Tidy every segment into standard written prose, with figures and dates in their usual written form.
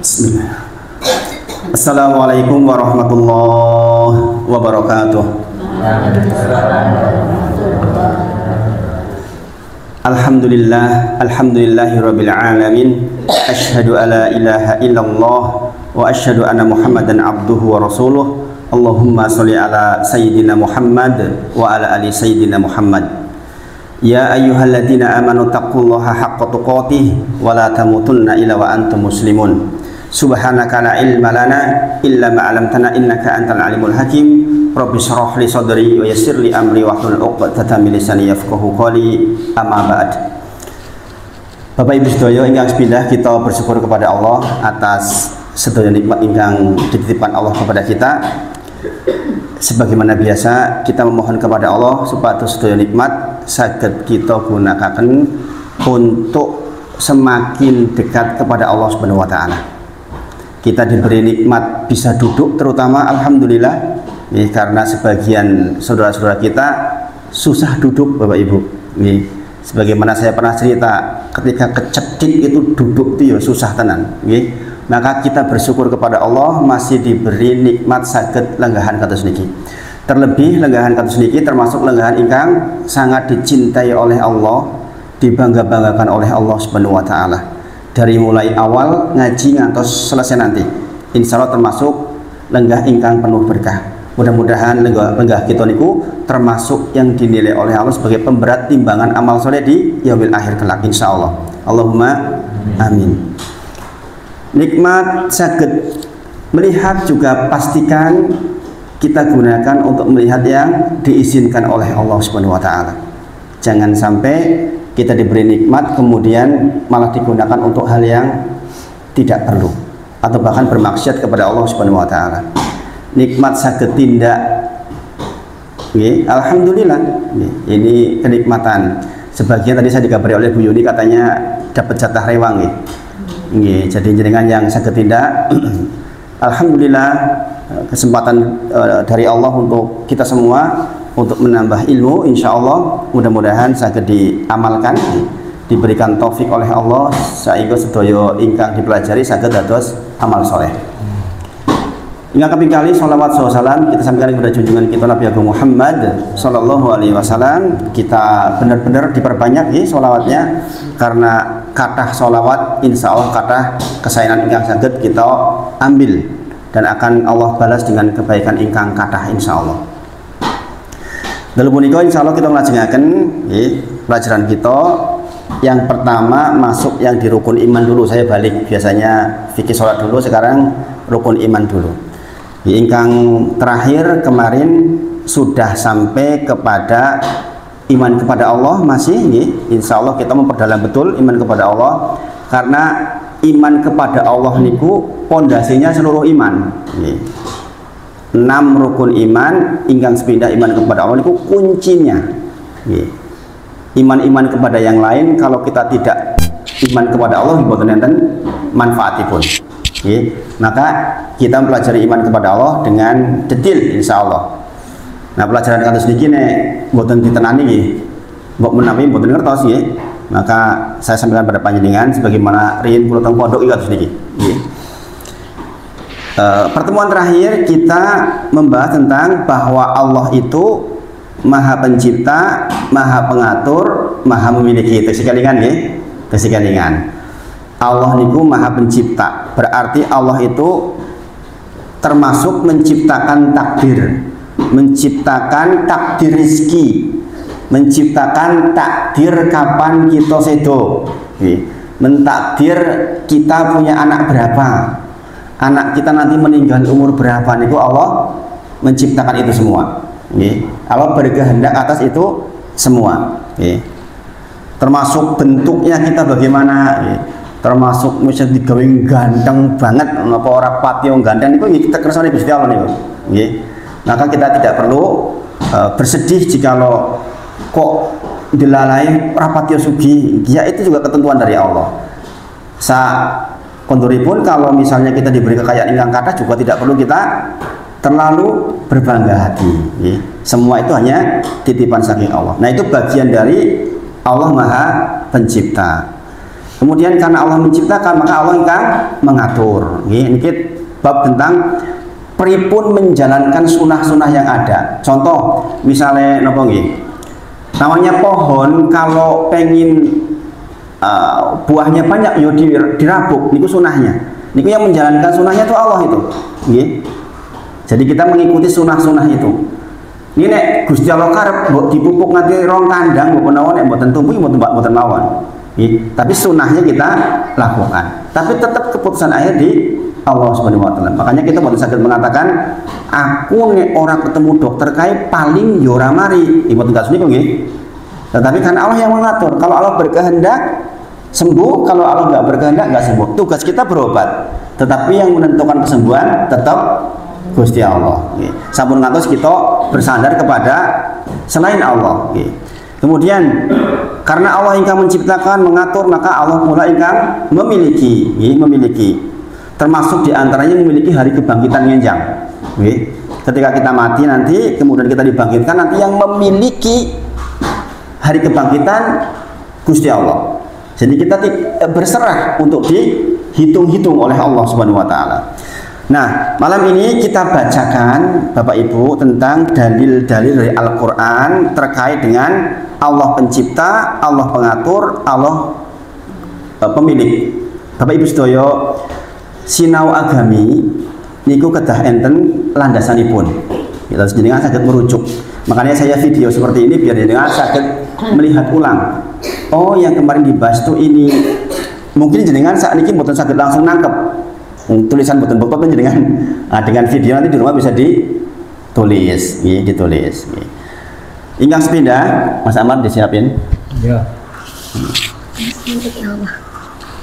Bismillah. Assalamualaikum warahmatullahi wabarakatuh. Alhamdulillahirabbil alamin. Asyhadu alla ilaha illallah wa asyhadu anna Muhammadan abduhu wa rasuluh. Allahumma sholli ala sayyidina Muhammad wa ala ali sayyidina Muhammad. Ya ayyuhalladzina amanu taqullaha haqqa tuqatih wa la tamutunna illa wa antum muslimun. Subhanaka la ilma lana illa ma 'allamtana innaka antal alimul hakim. Rabbi shrah li sadri wa yassir li amri wahlul 'uqdatam min lisani yafqahu qawli. Amma ba'd. Bapak Ibu sedaya ingkang sepindah, kita bersyukur kepada Allah atas sedaya nikmat ingkang dititipkan Allah kepada kita. Sebagaimana biasa, kita memohon kepada Allah supaya sedaya nikmat saged kita gunakan untuk semakin dekat kepada Allah Subhanahu wa taala. Kita diberi nikmat bisa duduk, terutama alhamdulillah, karena sebagian saudara-saudara kita susah duduk, Bapak Ibu. Sebagaimana saya pernah cerita, ketika kecedik itu duduk itu ya susah tenan. Maka kita bersyukur kepada Allah masih diberi nikmat saged lenggahan kados niki. Terlebih lenggahan kados niki termasuk lenggahan ingkang sangat dicintai oleh Allah, dibangga-banggakan oleh Allah Subhanahu wa taala. Dari mulai awal ngaji ngantos selesai nanti, insya Allah termasuk lenggah ingkang penuh berkah. Mudah-mudahan lenggah kita niku termasuk yang dinilai oleh Allah sebagai pemberat timbangan amal soleh di yaumil akhir kelak, insya Allah. Allahumma amin. Nikmat saged melihat juga pastikan kita gunakan untuk melihat yang diizinkan oleh Allah Subhanahu wa taala. Jangan sampai kita diberi nikmat kemudian malah digunakan untuk hal yang tidak perlu atau bahkan bermaksiat kepada Allah Subhanahu wa taala. Nikmat saged tindak, alhamdulillah, ini kenikmatan. Sebagian tadi saya dikabari oleh Bu Yuni katanya dapat jatah rewang, jadi jenengan yang saged tindak, alhamdulillah, kesempatan dari Allah untuk kita semua untuk menambah ilmu, insya Allah mudah-mudahan saged diamalkan, diberikan taufik oleh Allah sehingga sedaya ingkang dipelajari saged dados amal soleh. Ingkang kaping kali sholawat salam kita sampaikan kepada junjungan kita Nabi Agung Muhammad sallallahu alaihi wasallam. Kita benar-benar diperbanyak sholawatnya, karena kathah sholawat insya Allah kathah kesayangan ingkang saged kita ambil dan akan Allah balas dengan kebaikan ingkang kathah insya Allah. Dalam punika insya Allah kita melajengaken pelajaran kita. Yang pertama masuk yang di rukun iman dulu. Saya balik, biasanya fikih sholat dulu, sekarang rukun iman dulu. Ingkang terakhir kemarin sudah sampai kepada iman kepada Allah, masih insya Allah kita memperdalam betul iman kepada Allah, karena iman kepada Allah niku pondasinya seluruh iman. 6 rukun iman ingkang sepindah iman kepada Allah niku kuncinya. Iman-iman kepada yang lain kalau kita tidak iman kepada Allah boten enten manfaatipun. Maka kita mempelajari iman kepada Allah dengan detail insya Allah. Nah, pelajaran kados niki nek boten ditenani mbok menawi boten ngertos maka saya sampaikan pada panjenengan sebagaimana riyen kula teng pondok kados niki. Pertemuan terakhir kita membahas tentang bahwa Allah itu Maha Pencipta, Maha Pengatur, Maha Memiliki. Tersikalingan tersikalingan. Allah niku Maha Pencipta, berarti Allah itu termasuk menciptakan takdir, menciptakan takdir rizki, menciptakan takdir kapan kita sedo, mentakdir kita punya anak berapa, anak kita nanti meninggal umur berapa, niku Allah menciptakan itu semua. Allah berkehendak atas itu semua. Termasuk bentuknya kita bagaimana, termasuk misalnya digawe ganteng banget apa ora pati wong ganteng niku kita kersane Gusti Allah niku. Maka kita tidak perlu bersedih jikalau kok dilalai rapati sugi. Ya itu juga ketentuan dari Allah. Kondoripun kalau misalnya kita diberi kekayaan ingkang kathah juga tidak perlu kita terlalu berbangga hati. Semua itu hanya titipan saking Allah. Nah, itu bagian dari Allah Maha Pencipta. Kemudian karena Allah menciptakan, maka Allah ingkang mengatur. Ini bab tentang pripun menjalankan sunah-sunah yang ada. Contoh, misalnya nopo nggih? Namanya pohon kalau pengen buahnya banyak yo dirabuk, niku sunahnya. Niku yang menjalankan sunahnya itu Allah itu. Nggih. Jadi kita mengikuti sunah-sunah itu. Ini nek Gusti Allah karep mbok dipupuk nganti rong kandang mbok menawa nek mboten tumbuh mboten mawon. Tapi sunahnya kita lakukan. Tapi tetap keputusan akhir di Allah Subhanahu wa taala. Makanya kita boten saged mengatakan aku nek ora ketemu dokter kae paling yo ora mari. Mboten kados niku nggih. Tetapi kan Allah yang mengatur. Kalau Allah berkehendak sembuh, kalau Allah nggak berkehendak nggak sembuh. Tugas kita berobat. Tetapi yang menentukan kesembuhan tetap Gusti Allah. Sampun ngantos kita bersandar kepada selain Allah. Kemudian karena Allah ingkang menciptakan, mengatur, maka Allah pula ingkang memiliki. Termasuk diantaranya memiliki hari kebangkitan ngenjang. Ketika kita mati nanti, kemudian kita dibangkitkan, nanti yang memiliki hari kebangkitan Gusti Allah. Jadi kita berserah untuk dihitung-hitung oleh Allah Subhanahu wa taala. Nah, malam ini kita bacakan Bapak Ibu tentang dalil-dalil dari Al-Qur'an terkait dengan Allah pencipta, Allah pengatur, Allah pemilik. Bapak Ibu sedaya, sinau agami niku kedah enten landasanipun. Kita jenengan saged merujuk. Makanya saya video seperti ini biar jenengan saged melihat ulang. Oh, yang kemarin dibahas itu ini. Mungkin jenengan saat ini mboten saged langsung nangkep. Tulisan boten-boten jenengan. Nah, dengan video nanti di rumah bisa ditulis, ditulis. Ingkang sepindah, Mas Amar disiapin. Ya.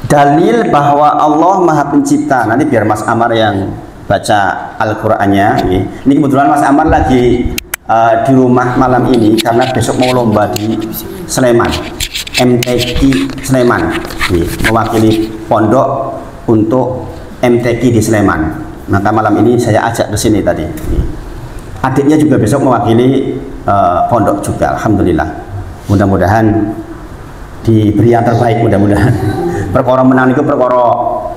Dalil bahwa Allah Maha Pencipta. Nanti biar Mas Amar yang baca Al-Qur'annya. Ini kebetulan Mas Amar lagi di rumah malam ini karena besok mau lomba di Sleman, MTQ Sleman, mewakili pondok untuk MTQ di Sleman. Maka malam ini saya ajak ke sini tadi. Adiknya juga besok mewakili pondok juga. Alhamdulillah. Mudah-mudahan diberi yang terbaik, mudah-mudahan. Perkara menang itu perkara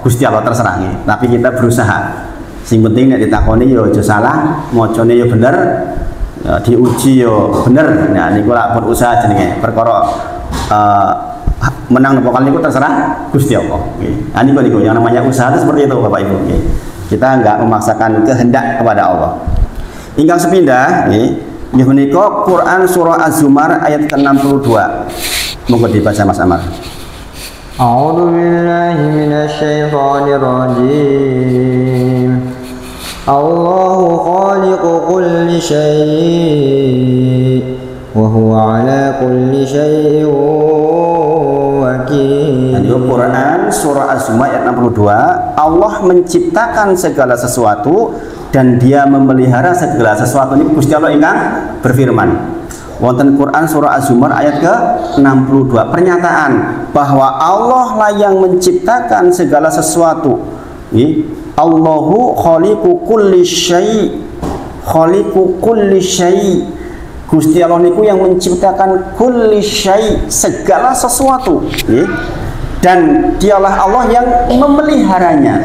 Gusti Allah terserah. Tapi kita berusaha. Sing penting nek ditakoni yo aja salah, macane yo bener, diuji yo bener. Nah niku lak pun usaha jenenge. Perkara menang nopo kali niku terserah Gusti Allah. Nah niku yang namanya usaha itu seperti itu Bapak Ibu. Kita enggak memaksakan kehendak kepada Allah. Ingkang sepindah nggih menika Quran surah Az-Zumar ayat ke-62. Monggo dibaca Mas Amar. A'udzu billahi minasyaitonir rajim. Allahu khaliqu kulli syai' wa huwa ala kulli syai'in wakil. Quran surah Az-Zumar ayat 62. Allah menciptakan segala sesuatu dan Dia memelihara segala sesuatu. Ini Gusti Allah ingkang berfirman. Wonten Quran surah Az-Zumar ayat ke-62, pernyataan bahwa Allah lah yang menciptakan segala sesuatu. Allahu khaliqu kulli syai', khaliqu kulli syai'. Gusti Allah niku yang menciptakan kulli syai', segala sesuatu. Dan Dialah Allah yang memeliharanya.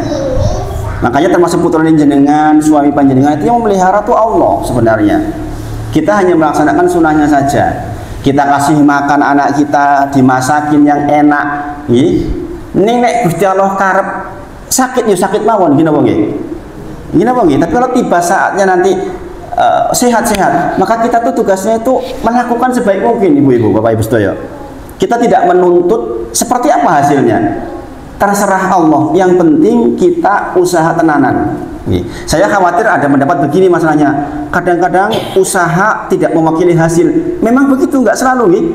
Makanya termasuk putra jenengan, suami panjenengan itu yang memelihara itu Allah sebenarnya. Kita hanya melaksanakan sunahnya saja. Kita kasih makan anak kita, dimasakin yang enak. Ning nek Gusti Allah karep sakit yo sakit mawon gini apa nggih? Gini apa nggih? Tapi kalau tiba saatnya nanti sehat-sehat, maka kita tuh tugasnya itu melakukan sebaik mungkin, Ibu-ibu, Bapak Ibu sedaya. Kita tidak menuntut seperti apa hasilnya. Terserah Allah. Yang penting kita usaha tenanan. Saya khawatir ada pendapat begini masalahnya. Kadang-kadang usaha tidak mewakili hasil. Memang begitu, nggak selalu.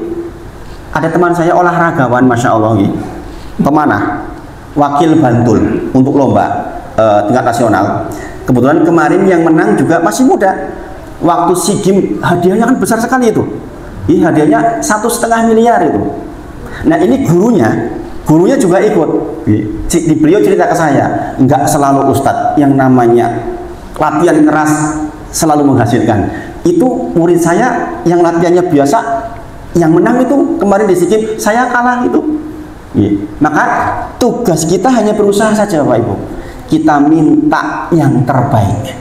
Ada teman saya olahragawan, masya Allah, pemanah, wakil Bantul untuk lomba tingkat nasional. Kebetulan kemarin yang menang juga masih muda. Waktu SEA Games hadiahnya kan besar sekali itu. Hadiahnya 1,5 miliar itu. Nah ini gurunya juga ikut. Beliau cerita ke saya, enggak selalu ustadz yang namanya latihan keras selalu menghasilkan. Itu murid saya yang latihannya biasa, yang menang itu kemarin di SEA Games, saya kalah itu. Maka tugas kita hanya berusaha saja Bapak Ibu. Kita minta yang terbaik.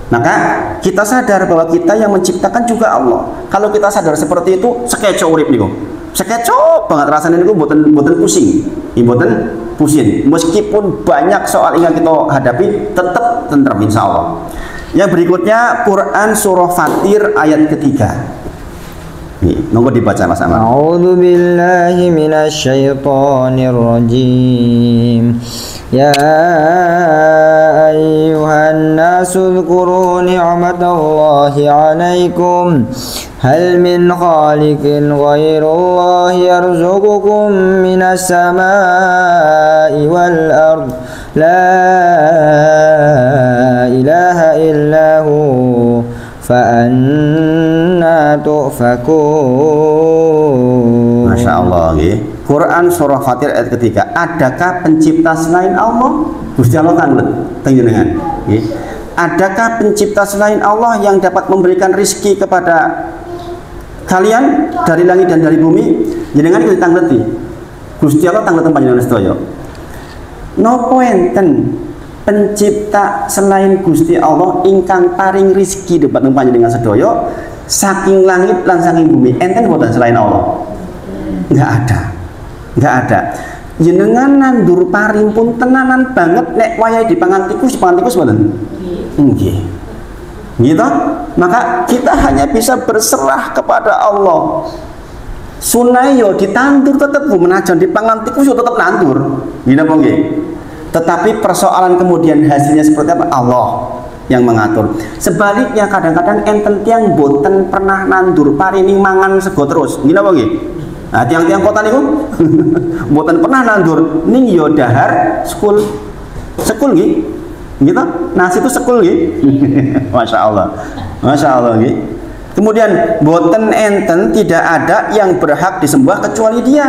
Maka kita sadar bahwa kita yang menciptakan juga Allah. Kalau kita sadar seperti itu, sekeco urip niku. Sekeco banget rasanya niku mboten pusing. Mboten pusing. Meskipun banyak soal yang kita hadapi, tetap tentrem insyaallah. Yang berikutnya Quran surah Fatir ayat ketiga. Nunggu dibaca Mas Amar. A'udzu billahi minasyaitonir rajim. Ya ayyuhan nasu dzkuru ni'matallahi 'alaikum hal min khaliqin ghairullahi yarzuqukum minas samaa'i wal ard la ilaha illahu fa'anna tu'fakun. Masya Allah. Quran surah Fatir ayat ketiga. Adakah pencipta selain Allah? Gusti Allah tanglet panjenengan. Adakah pencipta selain Allah yang dapat memberikan rizki kepada kalian dari langit dan dari bumi? Jenengan kita tangleti. Gusti Allah tangleten panjenengan sedaya. Napa enten pencipta selain Gusti Allah ingkang paring rizki dhateng panjenengan sedaya saking langit lan saking bumi? Enten boten selain Allah? Enggak ada. Enggak ada. Jenengan nandur paring pun tenanan banget nek wayahe dipangan tikus boten? Nggih. Gitu? Maka kita hanya bisa berserah kepada Allah. Sunai yo ditandur tetep menajan dipangan tikus yo tetep nandur. Gini apa nggih? Tetapi persoalan kemudian hasilnya seperti apa? Allah yang mengatur. Sebaliknya kadang-kadang enten tiang boten pernah nandur paring mangan sego terus. Gini apa nggih? Nah, tiang-tiang kota niku mboten pernah nandur ning yo dahar sekul nggih. Gitu? Nasi itu sekul nggih. Masya Allah. Masya Allah nggih. Kemudian boten enten tidak ada yang berhak disembah kecuali Dia.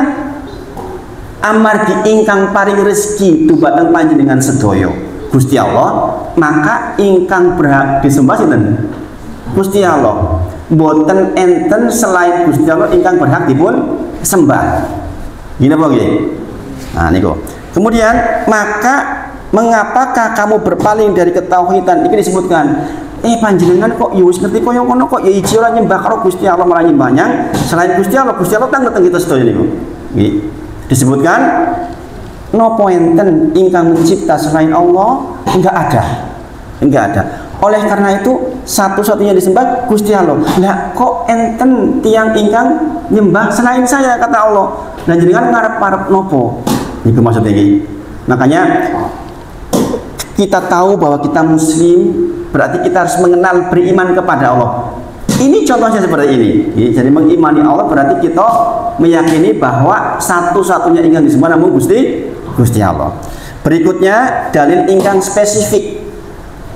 Amargi ingkang paring rezeki dumateng panjenengan sedaya Gusti Allah, maka ingkang berhak disembah sinten? Gusti Allah. Boten enten selain Gusti Allah ingkang berhak dipun sembah. Gini apa nggih? Nah niku. Kemudian maka mengapakah kamu berpaling dari ketauhidan? Ini disebutkan. Panjenengan kok ya wis ngerti kaya ngono kok ya iji ora nyembah karo Gusti Allah malah nyembahnya selain Gusti Allah tanglet kita sedaya niku. Nggih. Disebutkan napa enten ingkang mencipta selain Allah? Enggak ada. Enggak ada. Oleh karena itu satu-satunya disembah Gusti Allah. Lah kok enten tiang ingkang nyembah selain saya kata Allah. Nah jenengan ngarep-arep nopo? Niku maksudnya iki. Makanya kita tahu bahwa kita muslim, berarti kita harus mengenal beriman kepada Allah. Ini contohnya seperti ini. Jadi mengimani Allah berarti kita meyakini bahwa satu-satunya ingkang disembah namun Gusti Allah. Berikutnya dalil ingkang spesifik.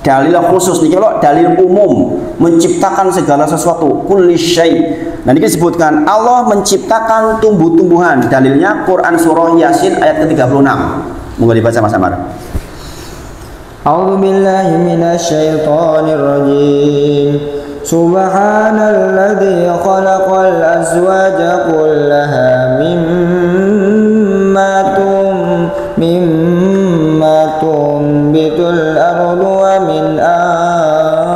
Dalil khusus nih kalau dalil umum menciptakan segala sesuatu kulli syai. Nah ini disebutkan Allah menciptakan tumbuh-tumbuhan. Dalilnya Quran surah Yasin ayat ke-36. Monggo dibaca Mas Amar. A'udzu billahi minasyaitonir rajim. Subhanalladzi khalaqal azwaja kullaha mimma tunbitul ardu wa min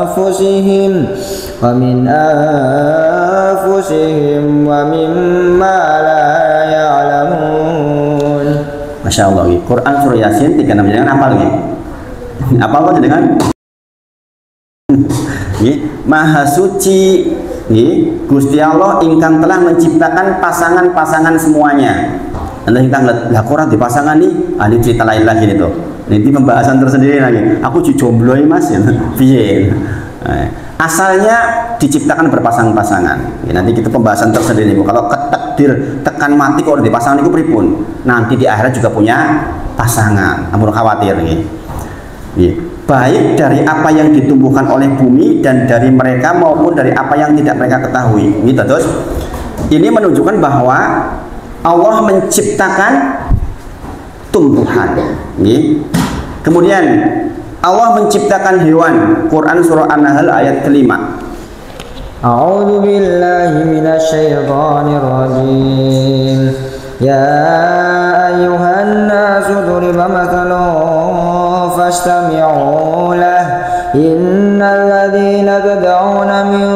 anfusihim wa mimma la ya'lamun. Masya Allah. Quran surah Yasin 36 jangan hafal nggih. Apa kok dengan Maha suci Gusti Allah ingkang telah menciptakan pasangan-pasangan semuanya. Nanti kita ngeliat lah Quran di pasangan nih, ini cerita lain lagi itu. Nanti pembahasan tersendiri lagi. Aku jomblo Mas ya. Piye? Asalnya diciptakan berpasang-pasangan. Nanti kita pembahasan tersendiri. Kalau takdir tekan mati kok di pasangan itu pripun? Nanti di akhirat juga punya pasangan. Ampun khawatir nih. Baik dari apa yang ditumbuhkan oleh bumi dan dari mereka maupun dari apa yang tidak mereka ketahui. Gitu terus. Ini menunjukkan bahwa Allah menciptakan tumbuhan. Kemudian Allah menciptakan hewan. Quran surah An-Nahl ayat kelima. A'udzu billahi minasyaitonir rajim. Ya ayyuhan nasu duriba mathalun fastami'u lahu innal ladzina tad'una min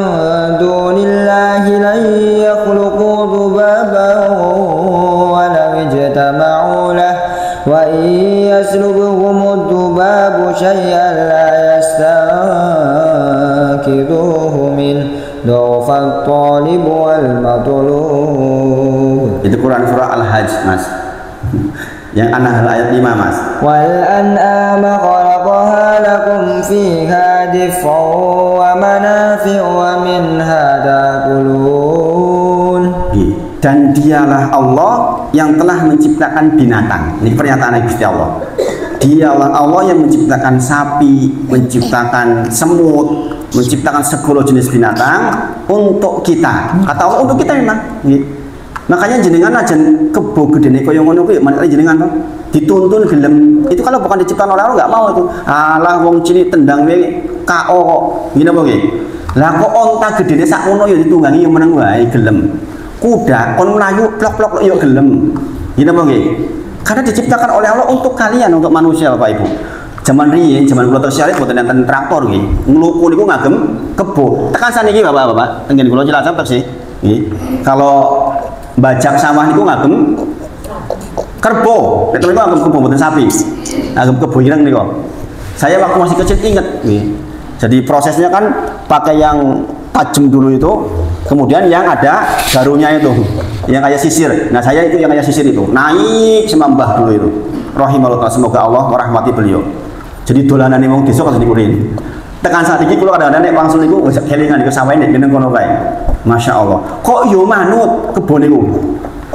dunillahi lan yakhluqu dhubaban wa law ijtama'u lahu wa in yaslubhum dhubabu syai'an la yastankiduhu min dhafat talib wal matlub. Itu Quran surah Al-Hajj, Mas. Yang An-Nahl ayat 5, Mas. Wal an'ama khalaqaha lakum fiha dif'un wa manafi'u wa minha ta'kulun. Dan dialah Allah yang telah menciptakan binatang. Ini pernyataan Gusti Allah. Dialah Allah yang menciptakan sapi, menciptakan semut, menciptakan segala jenis binatang untuk kita. Kata Allah untuk kita memang. Makanya jenengan aja kebo gedene koyo ngono kuwi manek jenengan to. Dituntun gelem. Itu kalau bukan diciptakan oleh Allah enggak mau itu. Alah wong cilik tendang wae KO kok. Ngene apa nggih? Lah kok onta gedene sak ngono ya ditunggangi ya meneng wae gelem. Kuda kon mlayu plok-plok ya gelem. Ngene apa nggih? Karena diciptakan oleh Allah untuk kalian, untuk manusia Bapak Ibu. Zaman riyin, zaman kula tersyarif boten enten traktor nggih. Ngluku niku ngagem kebo. Tekan saniki Bapak-bapak, tengen kula Cilacap terus nggih. Kalau bajak sawah niku ngagem kerbo. Nek niku ngagem kebo boten sapi. Ngagem kebo ireng niku. Saya waktu masih kecil inget nggih. Jadi prosesnya kan pakai yang tajam dulu itu, kemudian yang ada garunya itu, yang kayak sisir. Nah saya itu yang kayak sisir itu, naik semambah dulu itu. Rahimahullah, semoga Allah merahmati beliau. Jadi dolanan wong desa kan dikurin. Tekan saat ini kalau kadang-kadang nek langsung niku kelingan niku sawah nek jeneng kono kae. Masya Allah. Kok yo manut kebon niku.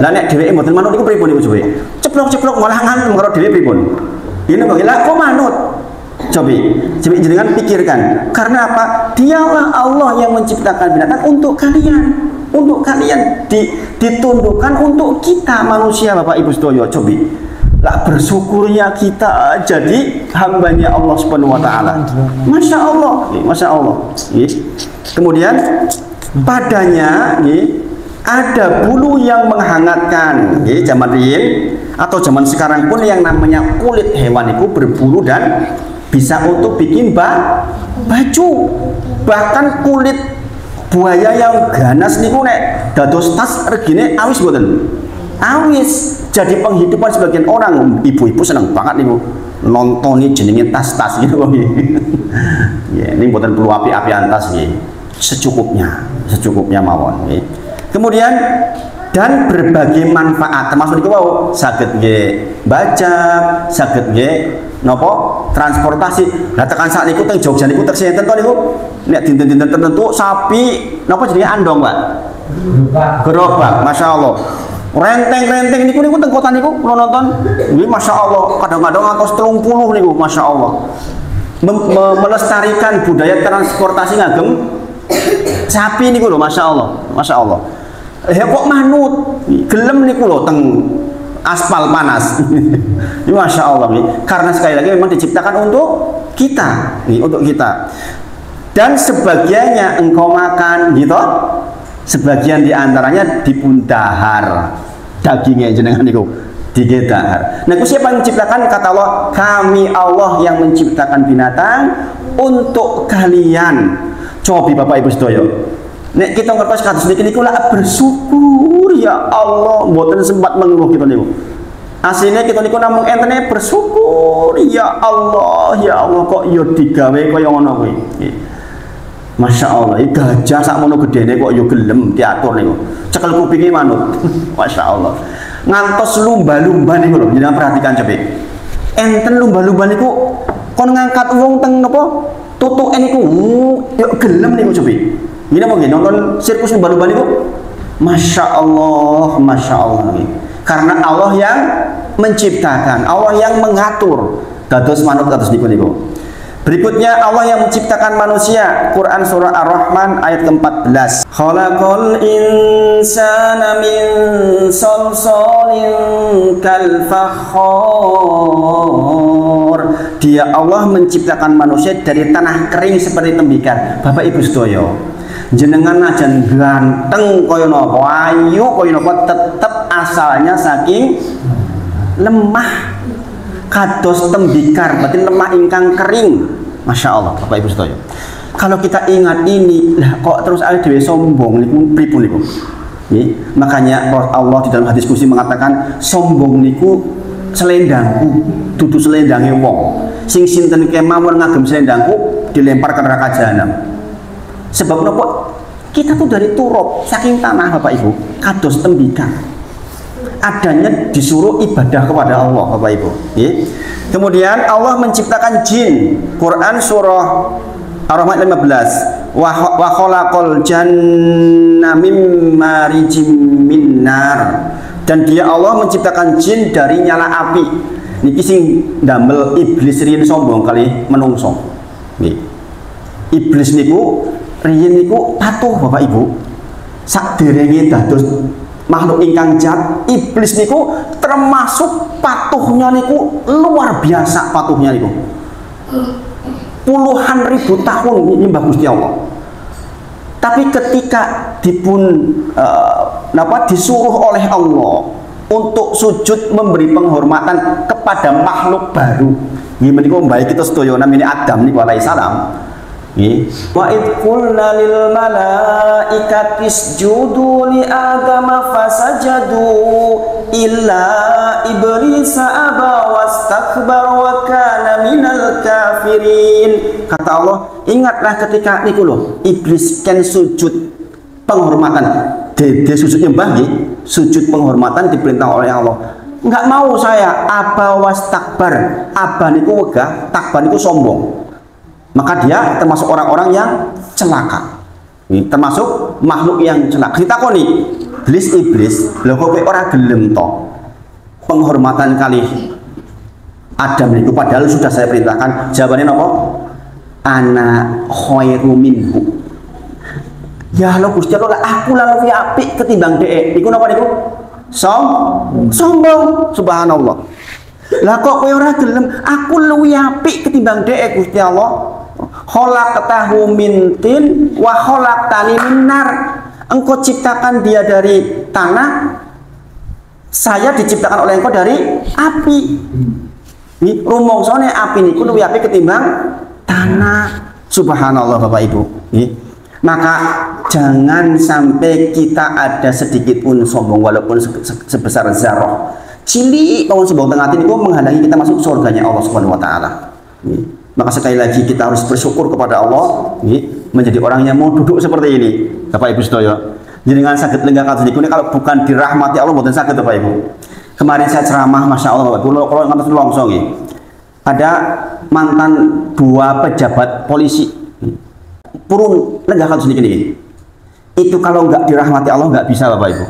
Lah nek dheweke mboten manut niku pripun niku coba? Ceplok-ceplok malah ngantem karo dhewe pripun? Ini kok lah kok manut? Coba jenengan pikirkan. Karena apa? Dialah Allah yang menciptakan binatang untuk kalian. Untuk kalian ditundukkan untuk kita manusia Bapak Ibu sedaya. Coba lah bersyukurnya kita jadi hambanya Allah Subhanahu wa taala. Masya Allah, Masya Allah. Kemudian padanya ada bulu yang menghangatkan. Zaman riyin atau zaman sekarang pun yang namanya kulit hewan itu berbulu dan bisa untuk bikin baju. Bahkan kulit buaya yang ganas niku nek dados tas regine awis mboten? Awis. Jadi penghidupan sebagian orang, ibu-ibu seneng banget nih nontoni jenenge tas-tas gitu kok. Ya, ini buatan perlu api-apian tas ya. Secukupnya mawon. Ya. Kemudian dan berbagai manfaat termasuk itu wow, saged nggih baca, saged nggih napa transportasi. Lah tekan saat niku teng Jogja niku tersenten to niku nek dinten-dinten tertentu sapi napa jenenge andong, Pak? Gerobak. Masya Allah. Renteng-renteng niku teng kota niku kula nonton. Nggih Masya Allah, kadang-kadang atus 30 niku Masya Allah. Melestarikan budaya transportasi ngagem sapi niku lho Masya Allah. Masya Allah. Kok manut gelem niku lho teng aspal panas. Ini Masya Allah nih. Karena sekali lagi memang diciptakan untuk kita, nih, untuk kita. Dan sebagiannya engkau makan gitu. Sebagian diantaranya dipundahar dagingnya jenengan niku digedahar. Nah, siapa yang menciptakan? Kata Allah, kami Allah yang menciptakan binatang untuk kalian. Coba Bapak Ibu sedaya. Nek kita ngertos kados niki niku lah bersyukur ya Allah, mboten sempat mengeluh kita niku. Aslinya kita niku namung entene bersyukur ya Allah kok yo digawe kaya ngono kuwi. Masya Allah, gajah sak mono gedene kok yo gelem diatur niku. Cekel kupinge manut. Masya Allah. Ngantos lumba-lumba niku lho, jenengan perhatikan coba. Enten lumba-lumba niku kon ngangkat wong teng napa? Tutuke niku yo gelem niku coba. Ini mungkin nonton sirkus lumba-lumba niku. Masya Allah, Masya Allah. Karena Allah yang menciptakan, Allah yang mengatur. Dados manut dados niku. Berikutnya Allah yang menciptakan manusia. Quran surah Ar-Rahman ayat ke-14. Khalaqal insana min salsalin kal fakhar. Dia Allah menciptakan manusia dari tanah kering seperti tembikar. Bapak Ibu sedaya, jenengan ajan ganteng kaya napa, ayu kaya napa, tetep asalnya saking lemah kados tembikar, berarti lemah ingkang kering. Masya Allah, Bapak Ibu sedaya. Kalau kita ingat ini, lah kok terus ada dewe sombong niku pripun niku? Makanya Allah di dalam hadis kursi mengatakan sombong niku selendangku, dudu selendange wong. Sing sinten kemawon ngagem selendangku dilempar ke neraka jahanam. Sebab napa? Kita tuh dari turab, saking tanah Bapak Ibu, kados tembikar. Adanya disuruh ibadah kepada Allah Bapak Ibu. Kemudian Allah menciptakan jin. Quran surah Ar-Rahman 15. Wa khalaqal janna mim marijim min nar. Dan dia Allah menciptakan jin dari nyala api. Niki sing ndamel iblis riyen sombong kali menungso. Nggih. Iblis niku riyen niku patuh Bapak Ibu. Saderenge dados makhluk ingkang jahat, iblis niku termasuk patuhnya niku luar biasa patuhnya niku. Puluhan ribu tahun nyembah Gusti Allah. Tapi ketika disuruh oleh Allah untuk sujud memberi penghormatan kepada makhluk baru, gimana niku baik kita sedaya namine Adam niku alaihi salam. Wa id qulna lil malaikati isjudu li adama fasajadu illa iblisa aba wastakbara wa kana minal kafirin. Kata Allah, ingatlah ketika niku lho iblis kan sujud penghormatan, dede sujud nyembah nggih, sujud penghormatan diperintah oleh Allah. Enggak mau saya, aba wastakbar. Aba niku wegah, takbar niku sombong. Maka dia termasuk orang-orang yang celaka. Ini termasuk makhluk yang celaka. Ditakoni, iblis, lho kok ora gelem to penghormatan kali Adam itu padahal sudah saya perintahkan. Jawabannya apa? Ana khairu minhu. Ya lo Gusti Allah, aku lah lebih apik ketimbang dhek. Iku napa niku? Sombong. Subhanallah. Lah kok kowe ora gelem? Aku luwih apik ketimbang dhek Gusti Allah. Khalaqtahu min tin wa khalaqtani min nar. Engkau ciptakan dia dari tanah, saya diciptakan oleh engkau dari api. Rumongsone api niku luwih apik ketimbang tanah. Subhanallah Bapak Ibu. Maka jangan sampai kita ada sedikit pun sombong walaupun sebesar zarah. Cilik kalau sombong tengah hati niku menghalangi kita masuk surganya Allah Subhanahu wa taala. Maka sekali lagi kita harus bersyukur kepada Allah, menjadi orang yang mau duduk seperti ini, Bapak Ibu sedaya. Jenengan sakit lenggah kados niku kalau bukan dirahmati Allah mboten sakit Bapak Ibu. Kemarin saya ceramah, Masya Allah Bapak Ibu, kalau ngantos longso nggih. Ada mantan 2 pejabat polisi purun lenggah kados niki. Itu kalau nggak dirahmati Allah nggak bisa Bapak Ibu.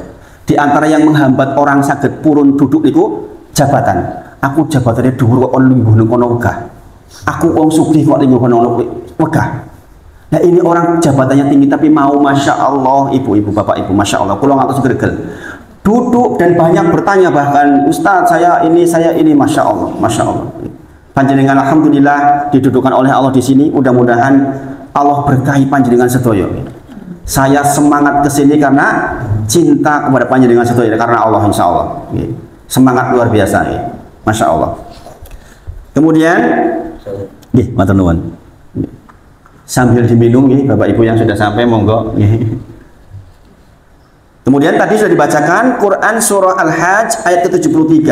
Di antara yang menghambat orang sakit purun duduk niku jabatan. Aku jabatannya dhuwur kok lungguh nang kono wegah. Aku wong sugih kok linggo kono wegah. Nah ini orang jabatannya tinggi tapi mau Masya Allah, ibu-ibu, bapak ibu, Masya Allah, kula ngatos gregel. Duduk dan banyak bertanya bahkan, Ustaz saya ini, Masya Allah, Masya Allah. Panjenengan alhamdulillah didudukan oleh Allah di sini. Mudah-mudahan Allah berkahi panjenengan sedaya. Saya semangat ke sini karena cinta kepada panjenengan sedaya karena Allah insya Allah. Semangat luar biasa, Masya Allah. Kemudian matur nuwun. Sambil diminum Bapak Ibu yang sudah sampai monggo. Kemudian tadi sudah dibacakan Quran surah Al-Hajj ayat ke-73.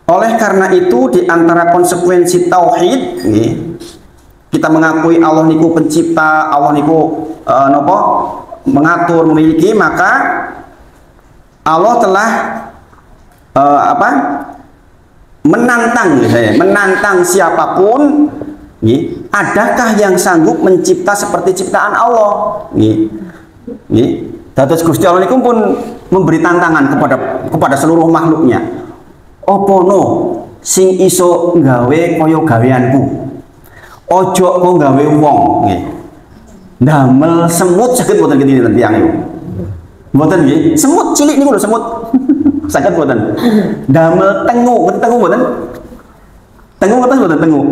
Oleh karena itu di antara konsekuensi tauhid kita mengakui Allah niku pencipta, Allah niku mengatur, memiliki, maka Allah telah menantang siapapun, adakah yang sanggup mencipta seperti ciptaan Allah? Dados Gusti Allah niku pun memberi tantangan kepada seluruh makhluknya. Apa no sing iso gawe kaya gaweanku? Ojo kok gawe wong. Ndamel semut saged mboten ketine tiyang niku. Mboten nggih, semut cilik niku lho semut. Saged mboten. Damel tengu mboten? Tengu ngoten mboten tengu.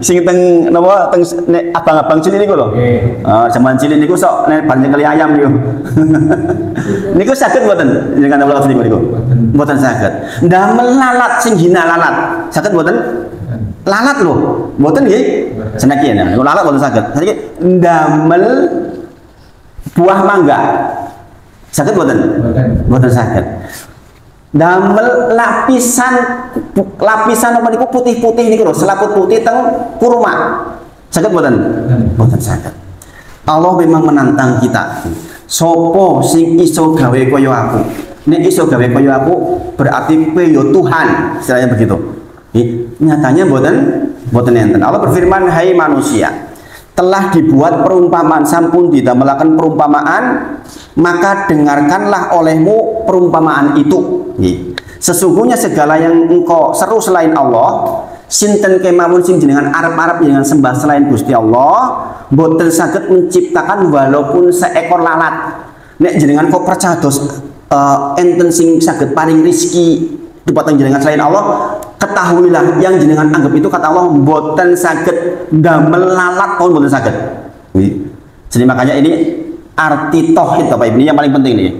Sing teng napa teng abang-abang cilik niku lho. Zaman cilik niku sok nek banjing kali ayam niku. Niku saged mboten jenengan kula niku. Mboten saged. Ndamel lalat sing hina lalat. Saged mboten? Lalat lho. Mboten nggih? Seneki ya. Niku lalat mboten saged. Saiki ndamel buah mangga. Saged mboten? Mboten saged. Damel lapisan apa niku putih-putih niku lho, selaput putih teng kurma. Saged mboten? Mboten saged. Allah memang menantang kita. Sopo sing iso gawe kaya aku? Nek iso gawe kaya aku berarti kowe yo Tuhan, istilahnya begitu. Nyatanya mboten enten. Allah berfirman, "Hai manusia, telah dibuat perumpamaan, sampun didamelaken perumpamaan, maka dengarkanlah olehmu perumpamaan itu." Sesungguhnya segala yang engkau seru selain Allah, sinten kemawon sing jenengan arep-arep jenengan sembah selain Gusti Allah, boten saged menciptakan walaupun seekor lalat. Nek jenengan kok percados enten sing saged paring rezeki dumateng jenengan selain Allah, ketahuilah yang jenengan anggap itu kata Allah boten saged ndamel lalat pun boten saged. Jadi makanya ini arti tauhid Bapak Ibu, ini yang paling penting nih.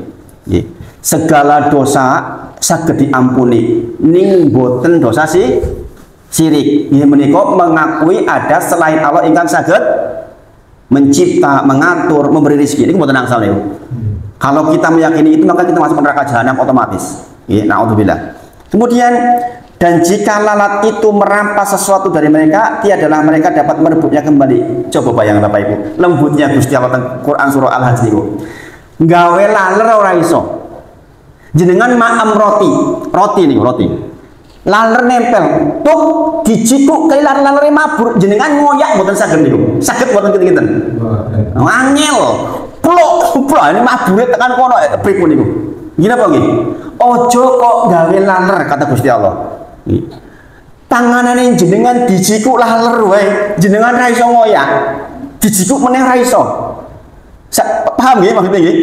Segala dosa saged diampuni, ning boten dosa syirik. Ini menika mengakui ada selain Allah ingkang saged mencipta, mengatur, memberi rezeki. Ini boten angsal niku. Kalau kita meyakini itu maka kita masuk neraka jahanam otomatis. Naudzubillah. Kemudian dan jika lalat itu merampas sesuatu dari mereka, tiadalah mereka dapat merebutnya kembali. Coba bayangkan Bapak Ibu, lembutnya Gusti Allah teng Quran surah Al-Hajj niku. Gawe laler ora iso. Jenengan maem roti niku, roti. Laler nempel, tuh dicikuk ke laler-lalere mabur, jenengan ngoyak mboten saged niku. Saged mboten kinten-kinten. Angel. Plok, ini mabure tekan kono pripun niku. Gini apa nggih? Ojo kok gawe laler kata Gusti Allah. Tanganane jenengan dijikuk laler wae, jenengan ra iso ngoyak. Dijikuk meneh ra iso. Paham nggih maksudnya nggih?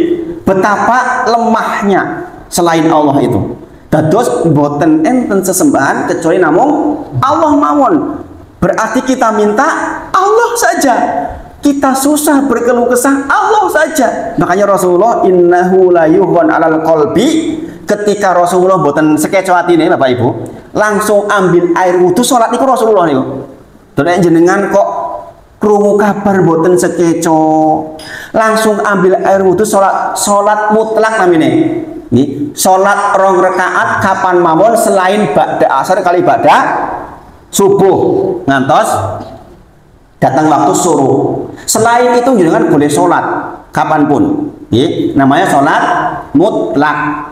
Betapa lemahnya selain Allah itu. Dados boten enten sesembahan kecuali namung Allah mawon. Berarti kita minta Allah saja. Kita susah berkeluh kesah Allah saja. Makanya Rasulullah innahu la yuhwan 'alal qalbi, ketika Rasulullah boten sekeco atine Bapak Ibu, langsung ambil air wudu salat niku Rasulullah niku. Dene jenengan kok krungu kabar boten sekeco, langsung ambil air wudu salat mutlak namine. Nggih, salat 2 rakaat kapan mawon selain ba'da asar kali ba'da subuh ngantos datang waktu suruh. Selain itu jenengan boleh sholat kapanpun. Namanya sholat mutlak.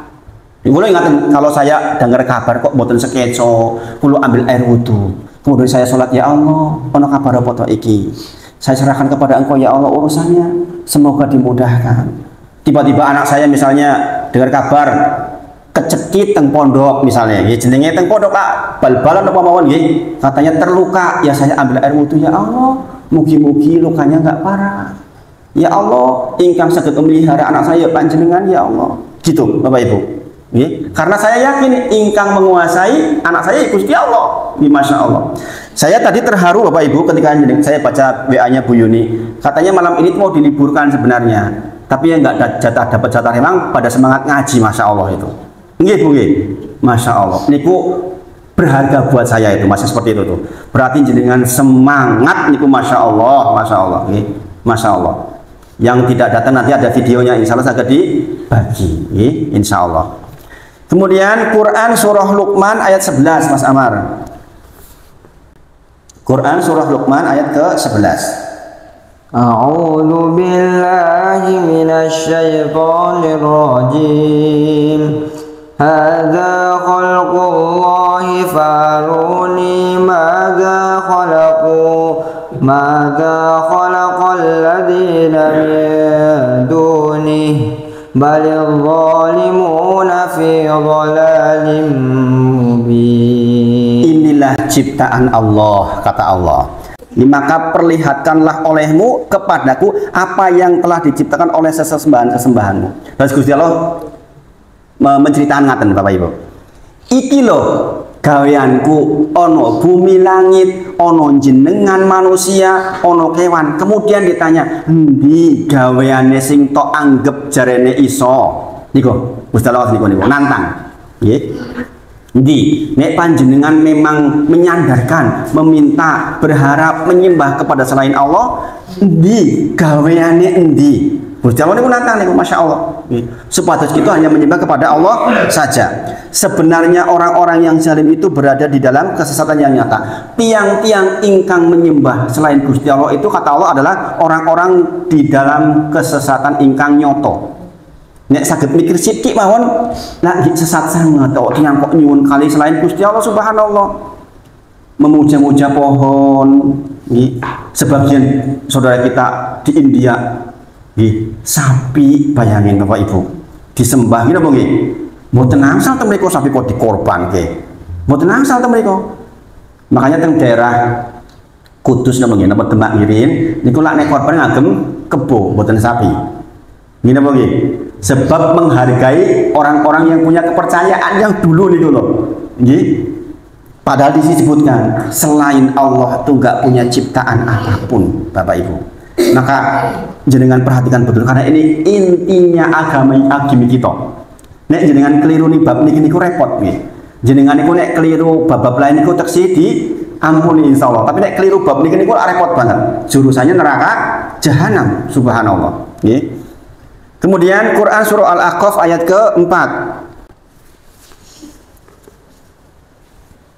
Kulo ingat kalau saya dengar kabar kok boten sekeco, kulo ambil air wudhu. Kemudian saya sholat, ya Allah, ono kabar apa to iki? Saya serahkan kepada Engkau ya Allah urusannya. Semoga dimudahkan. Tiba-tiba anak saya misalnya dengar kabar kecekit teng pondok misalnya, jenenge teng pondok Pak, bal-balan apa mawon nggih, katanya terluka, ya saya ambil air wudu ya Allah, mugi-mugi lukanya enggak parah. Ya Allah, ingkang saged memelihara anak saya panjenengan ya Allah. Gitu Bapak Ibu. Nggih, karena saya yakin ingkang menguasai anak saya Gusti Allah. Masya Allah. Saya tadi terharu Bapak Ibu ketika saya baca WA-nya Bu Yuni, katanya malam ini mau diliburkan sebenarnya. Tapi ya nggak dapat jatah memang pada semangat ngaji, Masya Allah itu. Nggih Bu nggih. Masya Allah. Niku berharga buat saya itu, masih seperti itu tuh. Berarti jenengan semangat niku Masya Allah, Masya Allah. Nggih. Masya Allah. Yang tidak datang nanti ada videonya, insya Allah saged dibagi. Nggih, insya Allah. Kemudian Quran surah Luqman ayat 11 Mas Amar. Quran surah Luqman ayat ke-11. A'udzu billahi minasy syaithanir rajim. Hadza khalqullahi faruni madza khalaqal ladzina min dunihi balil zalimuna fi dhalalin mubin. Inilah ciptaan Allah, kata Allah. Maka perlihatkanlah olehmu kepadaku apa yang telah diciptakan oleh sesembahan-sesembahanmu. Dan Gusti Allah menceritakan ngaten Bapak Ibu. Iki loh gaweanku ono bumi langit, ono jenengan manusia, ono kewan. Kemudian ditanya, endi gaweane sing tok anggap jarene iso? Niku, Gusti Allah niku nantang. Nggih. Endi nek panjenengan memang menyandarkan, meminta, berharap, menyembah kepada selain Allah, endi gaweane endi? Gusti Allah niku nantang niku, Masya Allah. Sepatus itu hanya menyembah kepada Allah saja. Sebenarnya orang-orang yang zalim itu berada di dalam kesesatan yang nyata. Tiang-tiang ingkang menyembah selain Gusti Allah itu kata Allah adalah orang-orang di dalam kesesatan ingkang nyoto. Nek saged mikir sithik mawon, lagi sesat sangat kok tiang kok nyuwun kali selain Gusti Allah subhanallah. Memuja-muja pohon, sebagian saudara kita di India sapi, bayangin Bapak Ibu disembah gitu nggih. Mboten angsal teng mriku sapi kok dikorbanke. Mboten angsal teng mriku. Makanya teng daerah Kudus napa nggih, napa Demak ngirin niku lak nek korban ngagem kebo mboten sapi. Nggih napa nggih? Sebab menghargai orang-orang yang punya kepercayaan yang dulu niku lho. Nggih. Padahal disebutkan selain Allah itu enggak punya ciptaan apapun, Bapak Ibu. Maka jenengan perhatikan betul karena ini intinya agama kita. Nek jenengan keliru nih bab niki niku repot nih. Jenengan niku nek keliru bab-bab lain niku teksi di ampuni insyaallah. Tapi nek keliru bab niki niku repot banget. Jurusannya neraka jahanam subhanallah. Nggih. Kemudian Quran surah Al-Ahqaf ayat ke-4.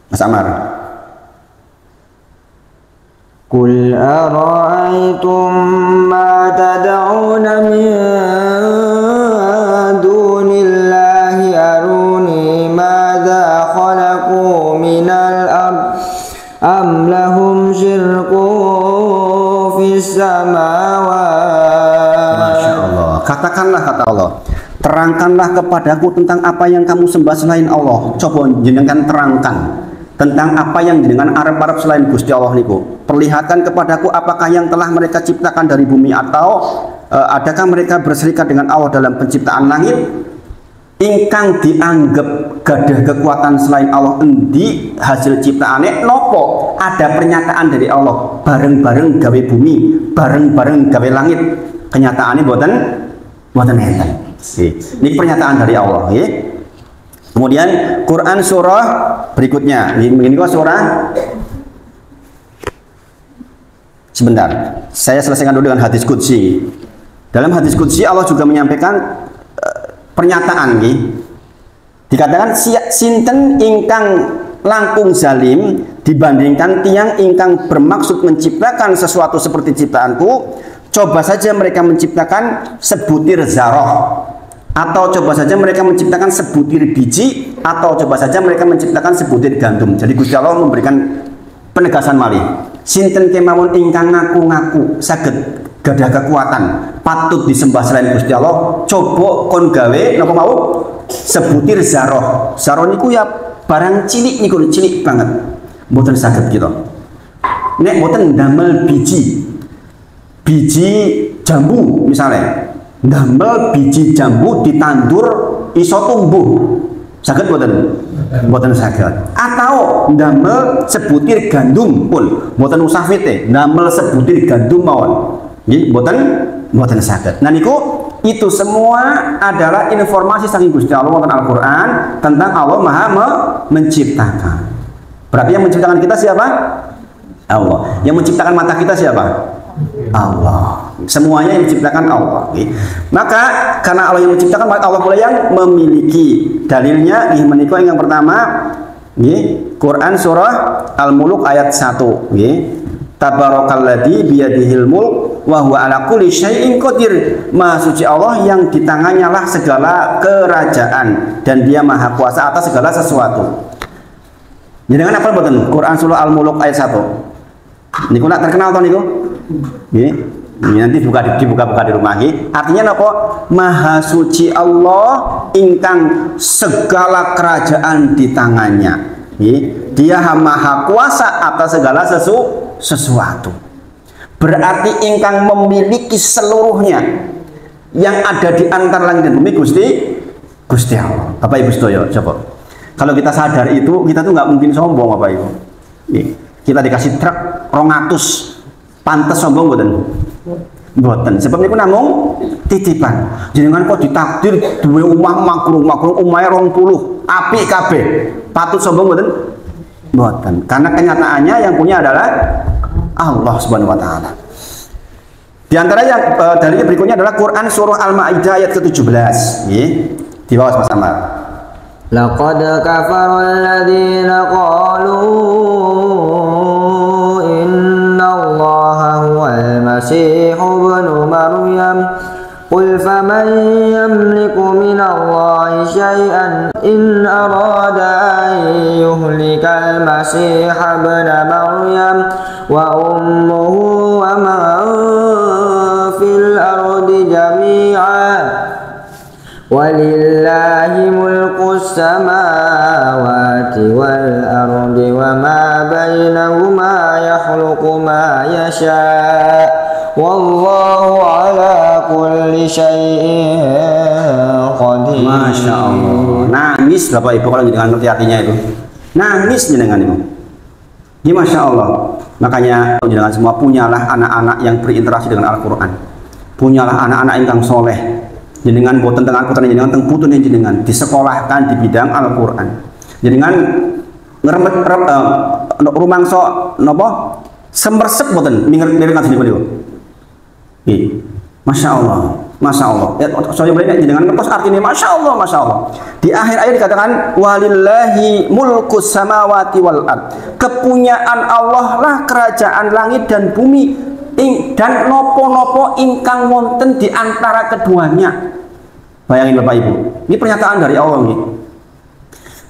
Mas Amar. Qul ara'aytum ma tad'una min dunillahi aruni madza khalaqu minal ard am lahum syirkun fis samawati. Masya Allah. Katakanlah kata Allah, terangkanlah kepadaku tentang apa yang kamu sembah selain Allah. Coba jenengan terangkan tentang apa yang jenengan arep-arep selain Gusti Allah niku. Perlihatkan kepadaku apakah yang telah mereka ciptakan dari bumi atau adakah mereka berserikat dengan Allah dalam penciptaan langit? Ingkang dianggap gadah kekuatan selain Allah endi hasil ciptaane nopo? Ada pernyataan dari Allah bareng-bareng gawe bumi, bareng-bareng gawe langit. Kenyataannya boten enten. Ini pernyataan dari Allah, ya. Kemudian Quran surah berikutnya. Ini kok surah. Sebentar, saya selesaikan dulu dengan hadis qudsi. Dalam hadis qudsi Allah juga menyampaikan pernyataan nih. Dikatakan sinten ingkang langkung zalim dibandingkan tiang ingkang bermaksud menciptakan sesuatu seperti ciptaanku. Coba saja mereka menciptakan sebutir zarah, atau coba saja mereka menciptakan sebutir biji, atau coba saja mereka menciptakan sebutir gandum. Jadi Gusti Allah memberikan penegasan malih. Sinten kemawon ingkang ngaku-ngaku saged gadah kekuatan patut disembah selain Gusti Allah, coba kon gawe napa mau sebutir zarah. Zarah niku ya barang cilik niku, cilik banget. Mboten saged gitu. Nek mboten ndamel biji jambu misalnya, ndamel biji jambu ditandur iso tumbuh. Saged mboten saged. Atau ndamel sebutir gandum pun mboten usah fite, ndamel sebutir gandum mawon. Nggih, mboten saged. Nah niku itu semua adalah informasi saking Gusti Allah wonten Al-Qur'an tentang Allah Maha menciptakan. Berarti yang menciptakan kita siapa? Allah. Yang menciptakan mata kita siapa? Allah. Semuanya yang diciptakan Allah. Maka karena Allah yang menciptakan, maka Allah pula yang memiliki. Dalilnya menika yang pertama Quran surah Al-Mulk ayat 1. Tabarakalladzi biyadihil mulk wa huwa ala kulli syai'in qadir. Maha suci Allah yang di tangannya lah segala kerajaan dan dia maha kuasa atas segala sesuatu. Jenengan apa mboten? Quran surah Al-Mulk ayat 1. Niku nak terkenal to niku? Nggih. Nanti dibuka-buka di rumah nggih. Artinya napa? Maha suci Allah ingkang segala kerajaan di tangannya. Nggih. Dia maha kuasa atas segala sesuatu. Berarti ingkang memiliki seluruhnya yang ada di antara langit dan bumi Gusti Allah. Bapak Ibu sedaya, coba. Kalau kita sadar itu, kita tuh nggak mungkin sombong Bapak Ibu. Kita dikasih truk 200, pantes sombong mboten? Mboten. Sebab niku namung titipan. Jenengan kok ditakdir duwe omah makrung omahe 20, apik kabeh. Patut sombong mboten? Mboten. Karena kenyataannya yang punya adalah Allah Subhanahu wa taala. Di antara yang dalilnya berikutnya adalah Quran surah Al-Maidah ayat ke-17. Nggih. Di bawah Mas Amar. Laqad kafara alladziina qalu innallaha huwal masiihu ibnu maryam qul faman yamliku minallahi syai'an in arada an yuhlikal masiiha ibna maryam wa ummuhu wa man fil ardi jami'an walillahi mulkus samawati wal ardi wa ma bainahuma yakhluqu ma yasha wallahu ala kulli syai'in qadir. Masya Allah. Nangis Bapak Ibu kalau dengan ngerti artinya itu. Nangis jenengan itu. Ya Masya Allah. Makanya jenengan semua punyalah anak-anak yang berinteraksi dengan Al-Quran. Punyalah anak-anak ingkang soleh. Jenengan boten tentang Al-Quran jenengan teng putun jenengan disekolahkan di bidang Al-Quran. Jenengan ngeremet rumangsa napa semresep boten mirengan sini niku. Masya Allah, Masya Allah. Ya, saya boleh jenengan ngertos artinya Masya Allah, Masya Allah. Di akhir ayat dikatakan walillahi mulkus samawati wal ard. Kepunyaan Allah lah kerajaan langit dan bumi dan nopo-nopo ingkang wonten di antara keduanya. Bayangin Bapak Ibu, ini pernyataan dari Allah nih.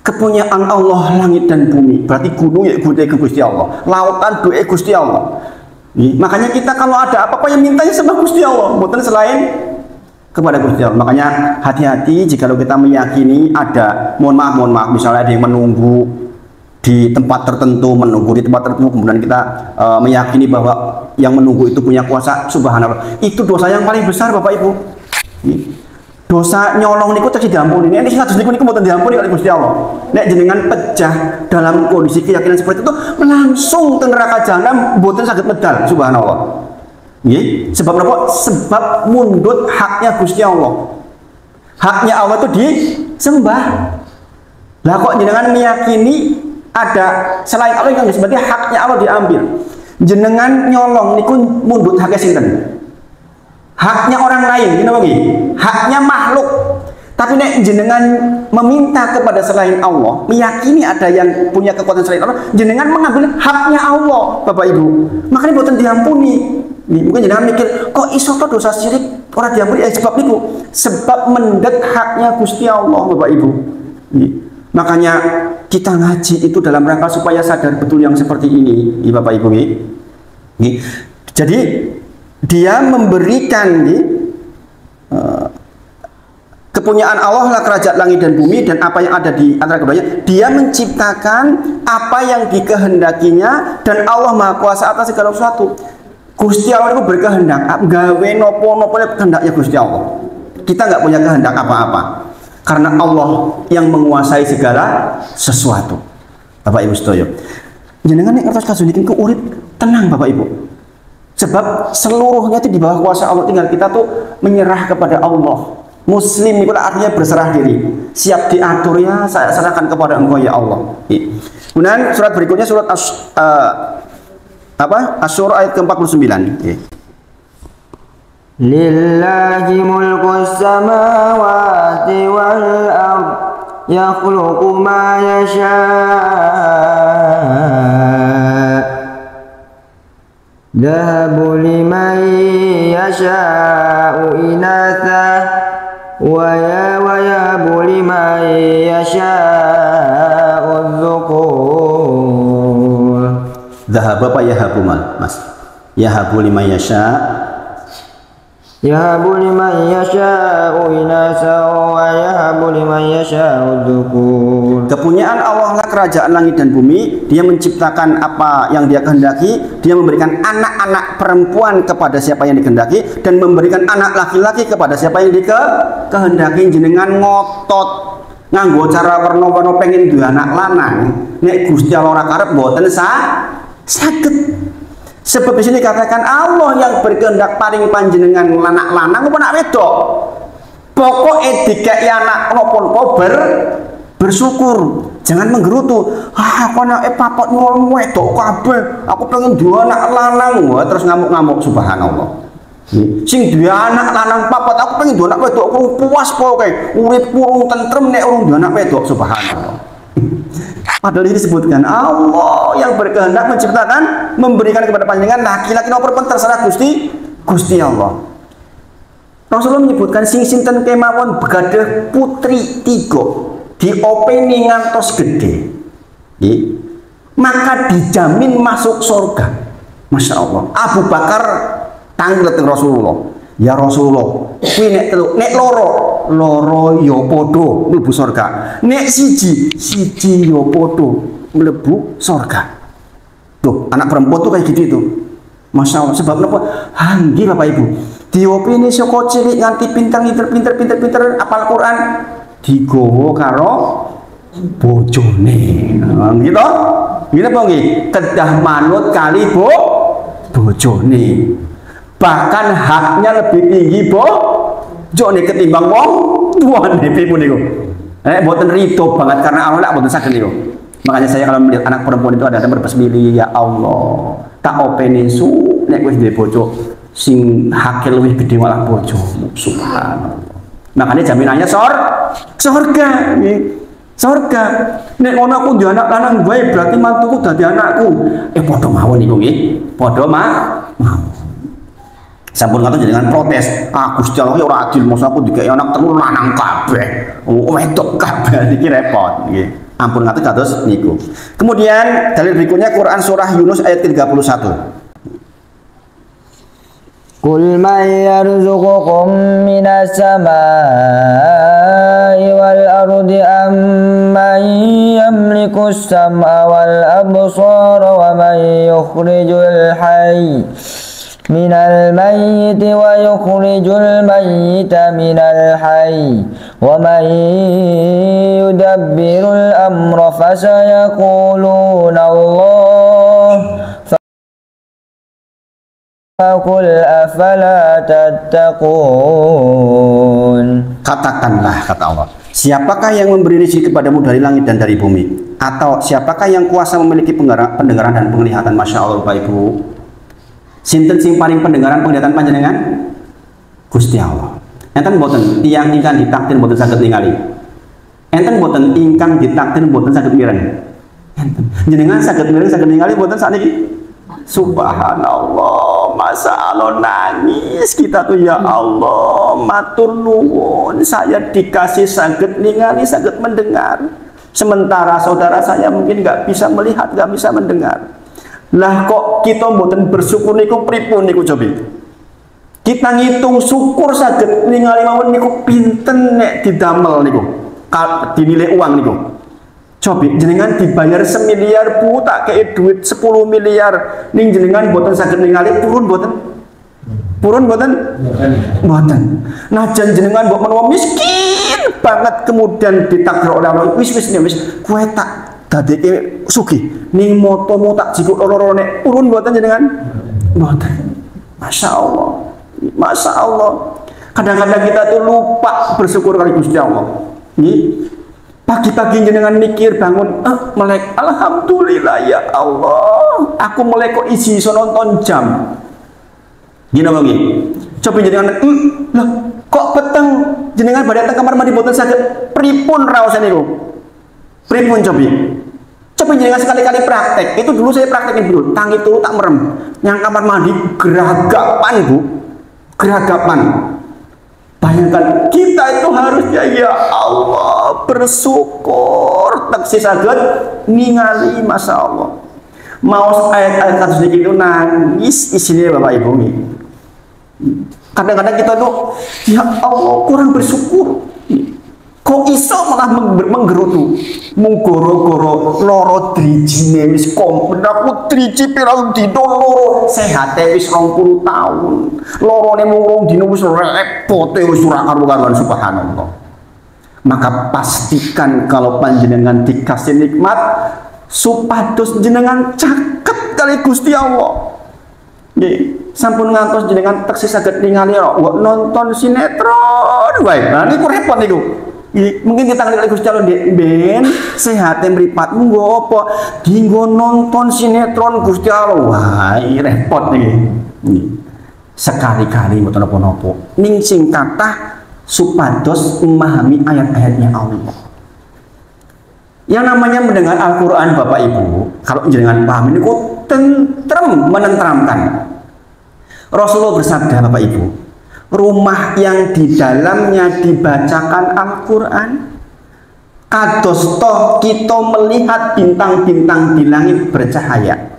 Kepunyaan Allah langit dan bumi, berarti gunung ya gede ke Gusti Allah, lautan doa Gusti Allah. Makanya kita kalau ada apa-apa yang mintanya sama Gusti Allah, bukan selain kepada Gusti Allah. Makanya hati-hati jika kita meyakini ada, mohon maaf, misalnya ada yang menunggu di tempat tertentu, kemudian kita meyakini bahwa yang menunggu itu punya kuasa, subhanallah. Itu dosa yang paling besar Bapak Ibu. Dosa nyolong niku terus diampuni. Ini status niku mboten diampuni oleh Gusti Allah. Nek jenengan pecah dalam kondisi keyakinan seperti itu langsung ke neraka jahanam mboten saged medal, subhanallah. Nggih, sebab apa? Sebab mundut haknya Gusti Allah. Haknya Allah itu disembah. Lah kok jenengan meyakini ada selain Allah yang disebutnya haknya Allah diambil. Jenengan nyolong niku mundut haknya sinten? Haknya orang lain, gini lagi, haknya makhluk. Tapi nek jenengan meminta kepada selain Allah, meyakini ada yang punya kekuatan selain Allah, jenengan mengambil haknya Allah, Bapak Ibu. Makanya buatan diampuni. Mungkin jenengan mikir, kok iso to dosa syirik orang diampuni? Sebab itu, sebab mendet haknya Gusti Allah, Bapak Ibu. Makanya kita ngaji itu dalam rangka supaya sadar betul yang seperti ini, Bapak Ibu. Jadi dia memberikan kepunyaan Allah lah kerajaan langit dan bumi dan apa yang ada di antara keduanya. Dia menciptakan apa yang dikehendakinya dan Allah Maha Kuasa atas segala sesuatu. Gusti Allah itu berkehendak, gawe nopo-nopo kehendaknya Gusti Allah. Kita nggak punya kehendak apa-apa karena Allah yang menguasai segala sesuatu. Bapak Ibu sedoyo. Jenengan nek ngertos kasus iki urip tenang Bapak Ibu. Sebab seluruhnya itu di bawah kuasa Allah, tinggal kita tuh menyerah kepada Allah. Muslim itu artinya berserah diri, siap diatur ya, saya serahkan kepada Engkau ya Allah. Kemudian surat berikutnya surat Asy-Syura ayat ke-49. Lillahi mulkus samawati wal ard yakhluqu ma yasha Dhahabu liman yasha'u inatha wa yahabu liman yasha'u dhukur. Dhahab apa yahabu Mas? Yahabu liman yasha'. Yahabu liman yasha'u inatha wa yahabu liman yasha'u dhukur. Kepunyaan Allah lah kerajaan langit dan bumi. Dia menciptakan apa yang dia kehendaki. Dia memberikan anak-anak perempuan kepada siapa yang dikehendaki dan memberikan anak laki-laki kepada siapa yang dikehendaki. Jenengan ngotot nganggo cara warna-warna pengen duwe anak lanang, nek Gusti Allah ora karep mboten saged. Sebab di sini katakan Allah yang berkehendak paring panjenengan anak lanang apa anak wedok. Pokoknya dikei anak napa bersyukur. Jangan menggerutu. Aku anak papat ngomong wedok kabeh. Aku pengen duwe anak lanang. Wah, terus ngamuk-ngamuk subhanallah. Sing duwe anak lanang papat, aku pengen duwe anak wedok. Aku puas pokoke. Urip kurung tentrem nek urung duwe anak wedok subhanallah. Padahal ini disebutkan Allah yang berkehendak menciptakan, memberikan kepada panjenengan laki-laki nomor perempuan terserah Gusti Allah. Rasulullah menyebutkan sing sinten kemawon begadah putri 3 diopeni ngantos gede, maka dijamin masuk surga. Masya Allah. Abu Bakar tanggil ke Rasulullah, ya Rasulullah, kuwi nek loro ya padha mlebu surga. Nek siji ya padha mlebu surga. Tuh, anak perempuan tuh kayak gitu itu. Masya Allah. Sebab apa? Hanggi Bapak Ibu. Diopini saka cilik nganti pinter apal Quran digowo karo bojone. Gitu. Gini apa nggih? Kedah manut kali bojone. Bahkan haknya lebih tinggi bojone ketimbang wong tuane pripun niku. Mboten rido banget karena Allah lak mboten saged niku. Makanya saya kalau melihat anak perempuan itu ada bersembili, ya Allah, tak openi su nek wis duwe bojo sing hake luwih gede malah bojomu. Subhanallah. Makanya jaminannya surga nggih. Surga. Nek ngono aku duwe anak lanang wae berarti mantuku dadi anakku. Padha mawon niku nggih. Padha mawon. Sampun ngoten jenengan protes, Gusti Allah ora adil, mosok aku dikeki anak telu lanang kabeh. Wedok kabeh iki repot nggih. Ampun ngaten kados niku. Kemudian dalil berikutnya Quran surah Yunus ayat 31. Qul man yarzuqukum minas samai wal ardi amman yamliku as-sam'a wal absara wa man yukhrijul hayy minal mayyiti wa yukhrijul mayyita minal hayy wa man yudabbirul amra fasayaquluna Allah faqul afala tattaqun. Katakanlah, kata Allah, siapakah yang memberi rezeki kepadamu dari langit dan dari bumi? Atau siapakah yang kuasa memiliki pendengaran dan penglihatan? Masya Allah Bapak Ibu, sinten sing paling pendengaran penglihatan panjenengan? Gusti Allah. Enten boten tiang ingkang ditakdir boten saged ningali. Enten boten ingkang ditakdir boten saged mireng. Enten jenengan saged mireng saged ningali boten sakniki? Subhanallah, masa Allah nangis kita tuh, ya Allah, matur nuwun, saya dikasih saged ningali, saged mendengar. Sementara saudara saya mungkin nggak bisa melihat, nggak bisa mendengar. Lah kok kita mboten bersyukur niku pripun niku coba? Kita ngitung syukur saged ningali mawon niku pinten nek didamel niku. Dinilai uang niku. Coba jenengan dibayar 1 miliar Bu, tak kei duit 10 miliar. Ning jenengan mboten saged ningali purun mboten? Purun mboten? Mboten. Nah jenengan mbok menawa miskin banget kemudian ditakdir oleh Allah, wis kowe tak dadeke sugih ning motomu tak jikuk loro nek urun mboten jenengan? Mboten. Masya Allah. Masya Allah. Kadang-kadang kita tuh lupa bersyukur kali Gusti Allah. Nggih. Pagi-pagi jenengan mikir bangun, melek, alhamdulillah ya Allah, aku melek kok isi iso nonton jam. Gini apa nggih? Coba jenengan, lah kok peteng jenengan badhe teng kamar mandi boten saged pripun raos niku? Pripun coba? Coba jenengan sekali-kali praktek. Itu dulu saya praktekin dulu. Tangi turu tak merem. Yang kamar mandi geragapan, Bu. Geragapan. Bayangkan kita itu harusnya ya Allah bersyukur taksi saged ningali, masya Allah. Mau ayat-ayat kasus itu nangis isinya Bapak Ibu. Kadang-kadang kita tuh ya Allah kurang bersyukur. Kok iso malah menggerutu munggoro-goro loro drijine wis komplit, aku driji pirang dina loro sehate wis 20 tahun lorone mung rong dina wis repote wis ora karu-karuan. Subhanallah. maka pastikan kalau panjenengan dikasih nikmat supados jenengan caket kali Gusti Allah. Nggih, sampun ngantos jenengan teksih saged ningali nonton sinetron wae. Nah niku repot niku. Mungkin kita ngerti Gusti Allah ben sehat mripatmu nggo apa? Dinggo nonton sinetron Gusti Allah. Wah, repot niki. Sekali-kali mboten napa-napa. Ning sing kathah supados memahami ayat-ayatnya Allah. Yang namanya mendengar Al-Qur'an Bapak Ibu, kalau jenengan paham niku tentrem, menenteramkan. Rasulullah bersabda Bapak Ibu, rumah yang di dalamnya dibacakan Al-Quran kados toh kita melihat bintang-bintang di langit bercahaya.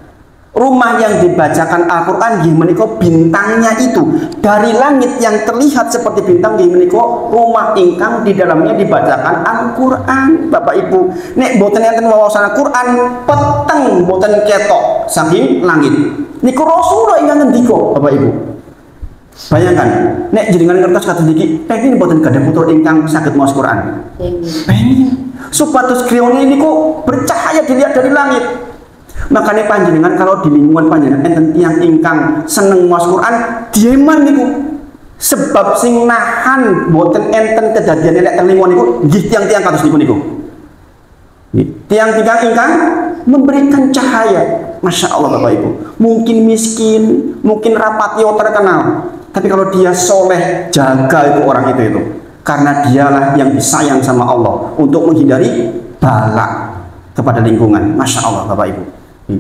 Rumah yang dibacakan Al-Quran nggih menika bintangnya itu dari langit yang terlihat seperti bintang nggih menika rumah ingkang di dalamnya dibacakan Al-Quran. Bapak Ibu, nek boten enten wawasan Al-Quran peteng boten ketok saking langit. Niku Rasulullah ingkang ngendika Bapak Ibu. Bayangkan, nek jenengan ngertos kados niki, pengin boten gadah putra ingkang saged maos Quran. Pengin. Supados griyane niku bercahaya dilihat dari langit. Makanya panjenengan kalau di lingkungan panjenengan enten tiyang ingkang seneng maos Quran, dieman niku. Sebab sing nahan boten enten kedadian nek teng lingkungan niku nggih tiyang-tiyang kados niku. Tiang-tiang ingkang memberikan cahaya. Masya Allah Bapak Ibu, mungkin miskin, mungkin rapatio terkenal, tapi kalau dia soleh, jaga itu orang itu karena dialah yang disayang sama Allah untuk menghindari bala kepada lingkungan. Masya Allah Bapak Ibu,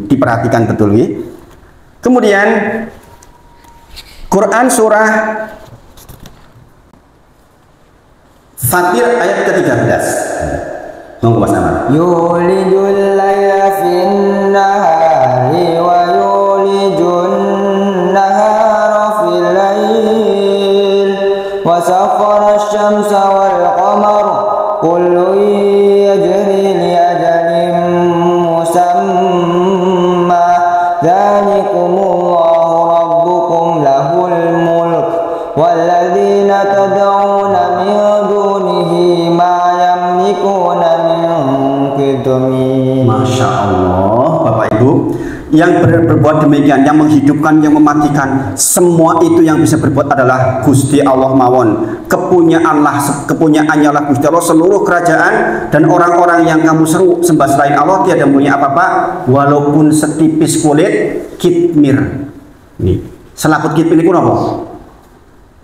diperhatikan betul ya. Kemudian Quran surah Fatir ayat ke-13. Monggo Mas Amar. Yulijul laila fin nahari wa yulijun nahara fil lail wa sakhkhara asy-syamsa wal qamara kullun yajri li ajalin musamma dzalikumullahu rabbukum lahul mulk walladzina tad'una min dunihi ma yamlikuna min qitmir. Masya Allah Bapak Ibu, yang berbuat demikian, yang menghidupkan, yang mematikan, semua itu yang bisa berbuat adalah Gusti Allah mawon. Kepunyaannya Allah Gusti Allah, seluruh kerajaan dan orang-orang yang kamu seru sembah selain Allah tiada punya apa-apa walaupun setipis kulit kitmir. Nih, selaput kitmir niku napa?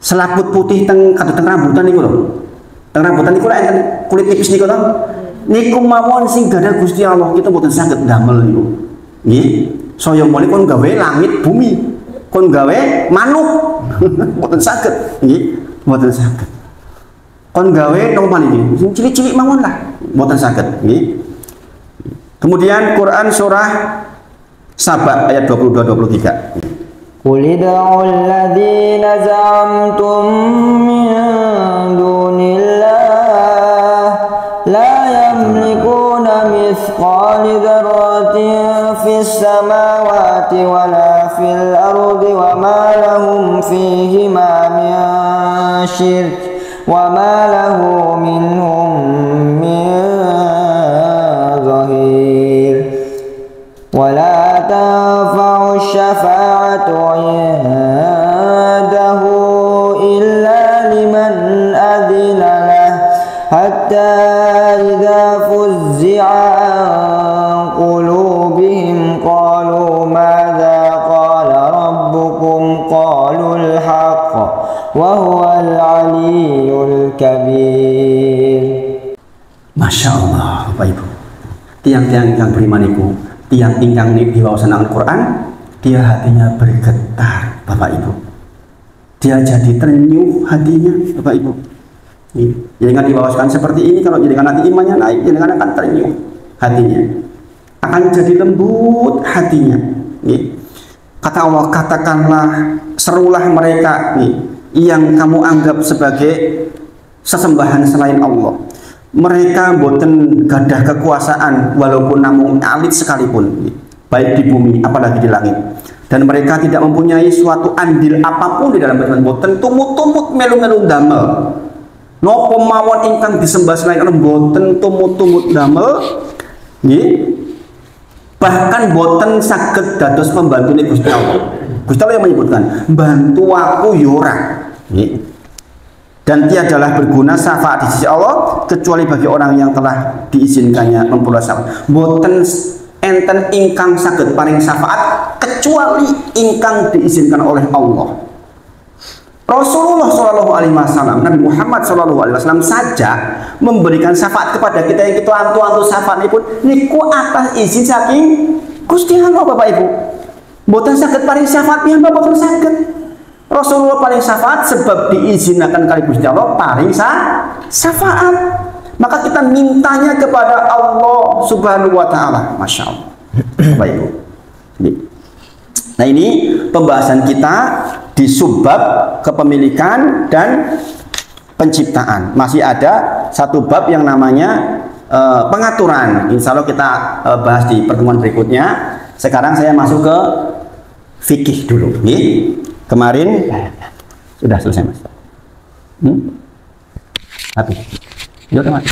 Selaput putih teng rambutan niku lho. Teng rambutan niku enten kulit tipis niku to. Niku mawon sing gadah Gusti Allah, kita mboten saged damel niku. Nggih, saya mulih kon gawe langit bumi, kon gawe manuk, mboten saged, nggih, mboten saged. Kon gawe napa niki? Sing cilik-cilik mawon lah, mboten saged, nggih. Kemudian Quran surah Saba ayat 22-23. Qul id'ul ladzina za'amtum min dunillah la yamlikuna mithqala dzarratin fis samawati wala fil ardi wa ma lahum fihima min syirk wa ma lahu minhum min zahir wala tanfa'u syafa'atu 'indahu illa liman adina lah hatta idza fuzzi'a an qulubihim qalu madza qala rabbukum qalu al-haqq wa huwal 'aliyyul kabir. Masya Allah Bapak Ibu, tiang-tiang yang beriman itu, tiang ingkang di wawasan Al-Quran, dia hatinya bergetar Bapak Ibu, dia jadi ternyuh hatinya Bapak Ibu. Jangan dibawakan seperti ini, kalau jadikan nanti imannya naik, jangan akan ternyuh hatinya, akan jadi lembut hatinya. Kata Allah, katakanlah, serulah mereka yang kamu anggap sebagai sesembahan selain Allah. Mereka boten gadah kekuasaan walaupun namun alit sekalipun, baik di bumi apalagi di langit, dan mereka tidak mempunyai suatu andil apapun di dalam boten tumut-tumut melu-melu damel Napa mawon ingkang disembah selain Allah boten tumut-tumut damel nggih. Bahkan boten saged dados pembantune Gusti Allah. Gusti Allah yang menyebutkan, "Bantu aku yo ora." Nggih. Dan tiadalah berguna syafaat di sisi Allah kecuali bagi orang yang telah diizinkannya memperoleh syafaat. Boten enten ingkang saged paring syafaat kecuali ingkang diizinkan oleh Allah. Rasulullah Shallallahu Alaihi Wasallam, Nabi Muhammad Shallallahu Alaihi Wasallam saja memberikan syafaat kepada kita yang kita antu-antu syafaat ini pun niku atas izin saking Gusti Allah Bapak Ibu. Boten saged paring syafaat yang boten saged. Rasulullah paling syafaat sebab diizinkan kali Gusti Allah paling syafaat. Maka kita mintanya kepada Allah Subhanahu wa taala. Masya Allah. Bapak Ibu. Nah, ini pembahasan kita di subbab kepemilikan dan penciptaan. Masih ada satu bab yang namanya pengaturan. Insya Allah kita bahas di pertemuan berikutnya. Sekarang saya masuk ke fikih dulu. Nih. Kemarin sudah selesai Mas. Habis. Yuk Mas.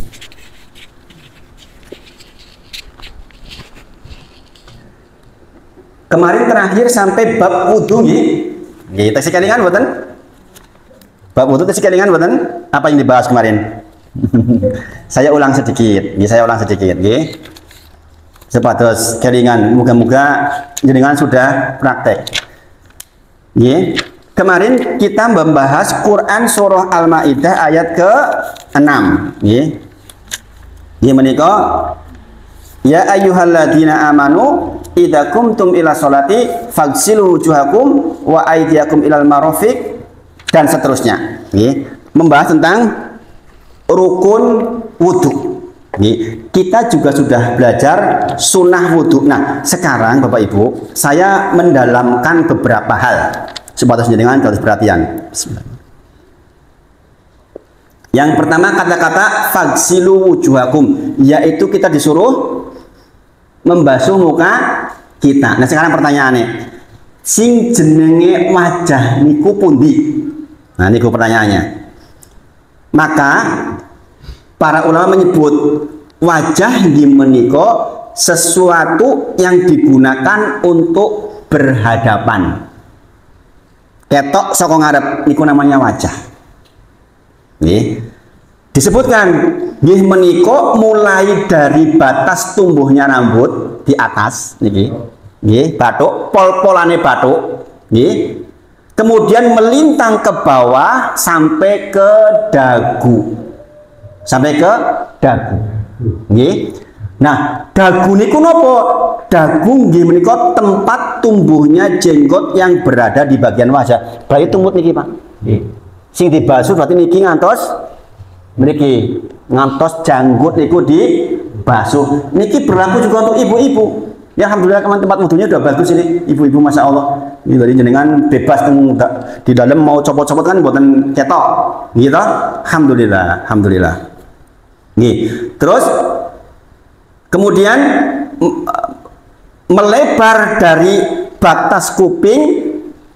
Kemarin terakhir sampai bab wudu nggih. Nggih, tes kelingan mboten? Bab wudu tes kelingan mboten? Apa yang dibahas kemarin? Saya ulang sedikit. Nggih, saya ulang sedikit nggih. Sepados kelingan, muga-muga jenengan sudah praktek. Nggih. Kemarin kita membahas Quran surah Al-Maidah ayat ke-6 nggih. Nggih menika ya ayyuhalladzina amanu idza kumtum ila sholati faghsilu wujuhakum wa aydiyakum ilal marafiq dan seterusnya. Nggih. Membahas tentang rukun wudu. Nggih. Kita juga sudah belajar sunnah wudu. Nah, sekarang Bapak Ibu, saya mendalamkan beberapa hal. Sebatas jenengan harus perhatian. Bismillah. Yang pertama kata-kata faghsilu wujuhakum, yaitu kita disuruh membasuh muka kita. Nah, sekarang pertanyaannya, sing jenenge wajah niku pundi? Nah, niku pertanyaannya. Maka para ulama menyebut wajah di menika sesuatu yang digunakan untuk berhadapan. Ketok saka ngarep niku namanya wajah. Nggih. Disebutkan nggih menika mulai dari batas tumbuhnya rambut di atas niki. Nggih, bathuk, pol-polane bathuk, nggih. Kemudian melintang ke bawah sampai ke dagu. Sampai ke dagu. Nggih. Nah, dagu niku napa? Dagu nggih menika tempat tumbuhnya jenggot yang berada di bagian wajah. Berarti tumut niki, Pak. Nggih. Sing dibasuh berarti niki ngantos mriki. Ngantos janggut niku dibasuh. Niki berlaku juga untuk ibu-ibu. Ya alhamdulillah tempat wudunya udah bagus ini. Ibu-ibu Masya Allah. Ini dari jenengan bebas di dalam mau copot-copot kan mboten ketok. Gitu. Alhamdulillah, alhamdulillah. Nih, terus kemudian melebar dari batas kuping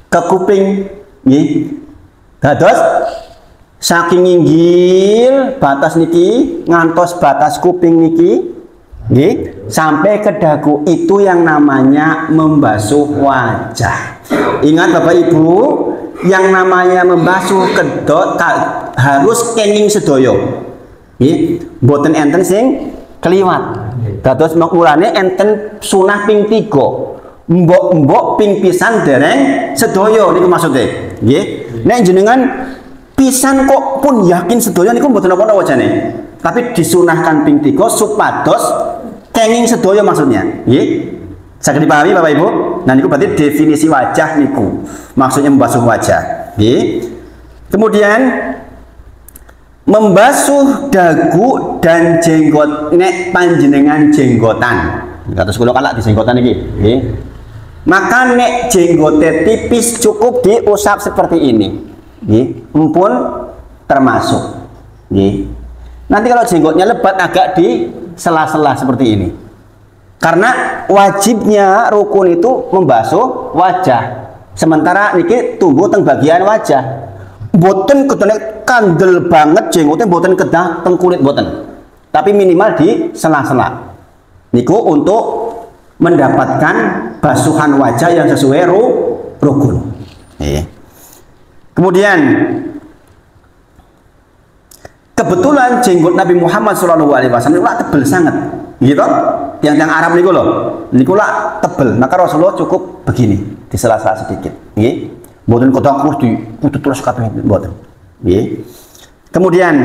ke kuping, nih, dados saking inggil batas niki ngantos batas kuping niki, nih, sampai ke dagu. Itu yang namanya membasuh wajah. Ingat Bapak Ibu, yang namanya membasuh kedok harus kenging sedoyo. Nggih, mboten enten sing kliwat. Dados mulane enten sunah ping 3. Mbok-mbok ping pisan dereng sedaya niku maksude. Nggih. Nek jenengan pisan kok pun yakin sedaya niku mboten apa-apa wajane. Tapi disunahkan ping 3 supados kenging sedaya maksudnya. Nggih. Saged dipahami Bapak Ibu? Nah niku berarti definisi wajah niku. Maksudnya membasuh wajah. Nggih. Kemudian membasuh dagu dan jenggot nek panjenengan jenggotan. Kados kula kalak di jenggotan iki, nggih. Maka nek jenggote tipis cukup diusap seperti ini. Nggih, empun termasuk. Nggih. Nanti kalau jenggotnya lebat agak di sela-sela seperti ini. Karena wajibnya rukun itu membasuh wajah. Sementara niki tumbuh teng bagian wajah. Boten ketune kandel banget jenggotnya mboten kedah teng kulit mboten. Tapi minimal di sela-sela. Niku untuk mendapatkan basuhan wajah yang sesuai rukun. Kemudian kebetulan jenggot Nabi Muhammad SAW itu tebel sangat, gitu. Yang Arab niku loh, niku lah tebel. Maka Rasulullah cukup begini, di sela-sela sedikit. Mboten kotak terus kudu terus kabeh mboten. Kemudian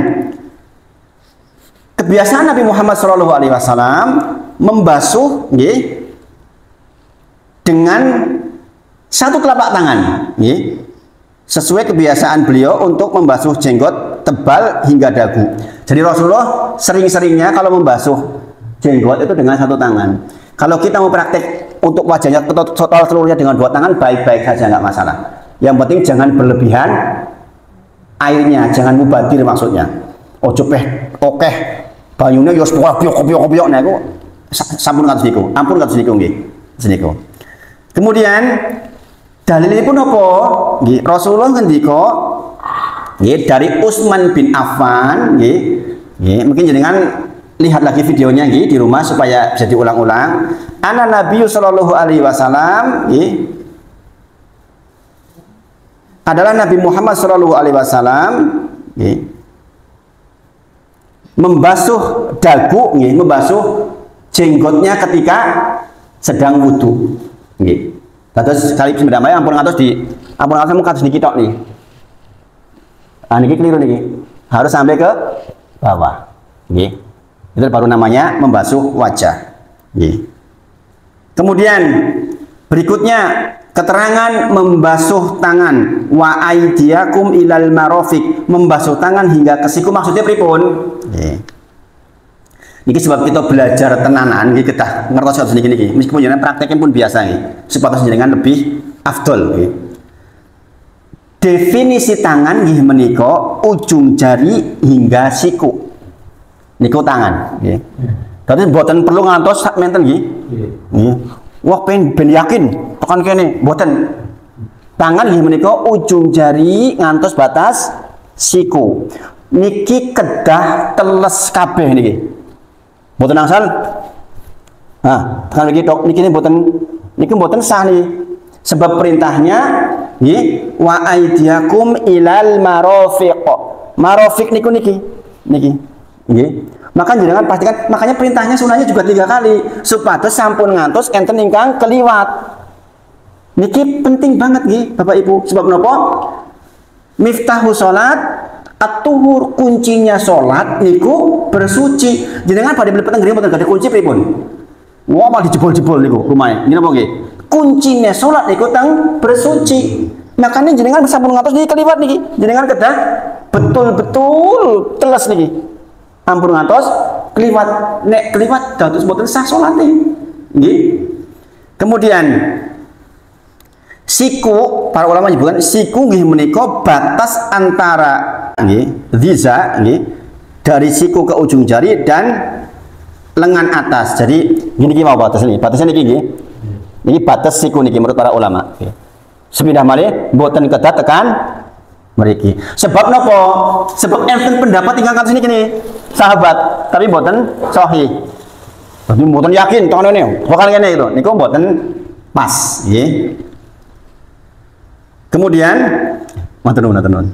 kebiasaan Nabi Muhammad SAW membasuh dengan satu telapak tangan, sesuai kebiasaan beliau untuk membasuh jenggot tebal hingga dagu. Jadi Rasulullah sering-seringnya kalau membasuh jenggot itu dengan satu tangan. Kalau kita mau praktek untuk wajahnya total seluruhnya dengan dua tangan, baik-baik saja, nggak masalah. Yang penting jangan berlebihan airnya, jangan mubadir maksudnya. Ojo okeh banyune yo kopiok nah iku sampun kados niku. Ampun kados niku nggih. Niku. Kemudian dalilipun apa? Nggih, Rasulullah ngendika nggih dari Utsman bin Affan nggih. Nggih, mungkin jenengan lihat lagi videonya nggih di rumah supaya bisa diulang-ulang. Ana Nabi sallallahu alaihi wasallam nggih adalah Nabi Muhammad sallallahu alaihi wasallam nggih membasuh dagu nggih, membasuh jenggotnya ketika sedang wudu nggih. Terus kali sebenarnya ampun ngatos mung kados niki tok nih. Ah niki keliru niki. Harus sampai ke bawah. Nggih. Itu baru namanya membasuh wajah. Nggih. Kemudian berikutnya keterangan membasuh tangan wa aidiakum ilal marafiq, membasuh tangan hingga ke siku maksudnya pripun? Nggih. Niki sebab kita belajar tenanan nggih kita ngertos kados niki. Meskipun jenengan prakteknya pun biasa nggih, supaya jenengan lebih afdol nggih. Definisi tangan nggih menika ujung jari hingga siku. Niku tangan nggih. Dadi mboten perlu ngantos sak menten nggih. Nggih. Wah ben yakin tekan kene mboten. Tangan nggih menika ujung jari ngantos batas siku. Niki kedah teles kabeh niki. Mboten angsal. Nah, tekan iki tok niki mboten sah nih. Sebab perintahnya nggih wa aidiakum ilal marafiq. Marafiq niku niki. Nggih. Maka jenengan pastikan, makanya perintahnya sunahnya juga 3 kali supados sampun ngantos enten ingkang keliwat. Niki penting banget nggih Bapak Ibu. Sebab napa? Miftahu salat at-tuhur, kuncinya salat niku bersuci. Jenengan pada beli peteng nggih mboten gadah kunci pripun? Wah malah dijebol-jebol niku rumahe. Nggih napa nggih? Kuncinya salat niku teng bersuci. Makanya jenengan sampun ngantos niki keliwat niki. Jenengan kedah betul-betul teles niki. Ampun ngantos keliwat, nek keliwat dados mboten sah salate. Nggih. Kemudian siku, para ulama menyebutkan siku nggih menika batas antara nggih ziza nggih dari siku ke ujung jari dan lengan atas. Jadi gini mau batas ini. Batasnya niki nggih. Niki batas siku niki menurut para ulama. Sepidah malih mboten kedah tekan mriki. Sebab napa? Sebab enten pendapat ingkang kados niki nih, sahabat, tapi mboten sahih. Tapi mboten yakin tongone bakal ngene itu. Niku mboten pas, nggih. Kemudian matur nuwun.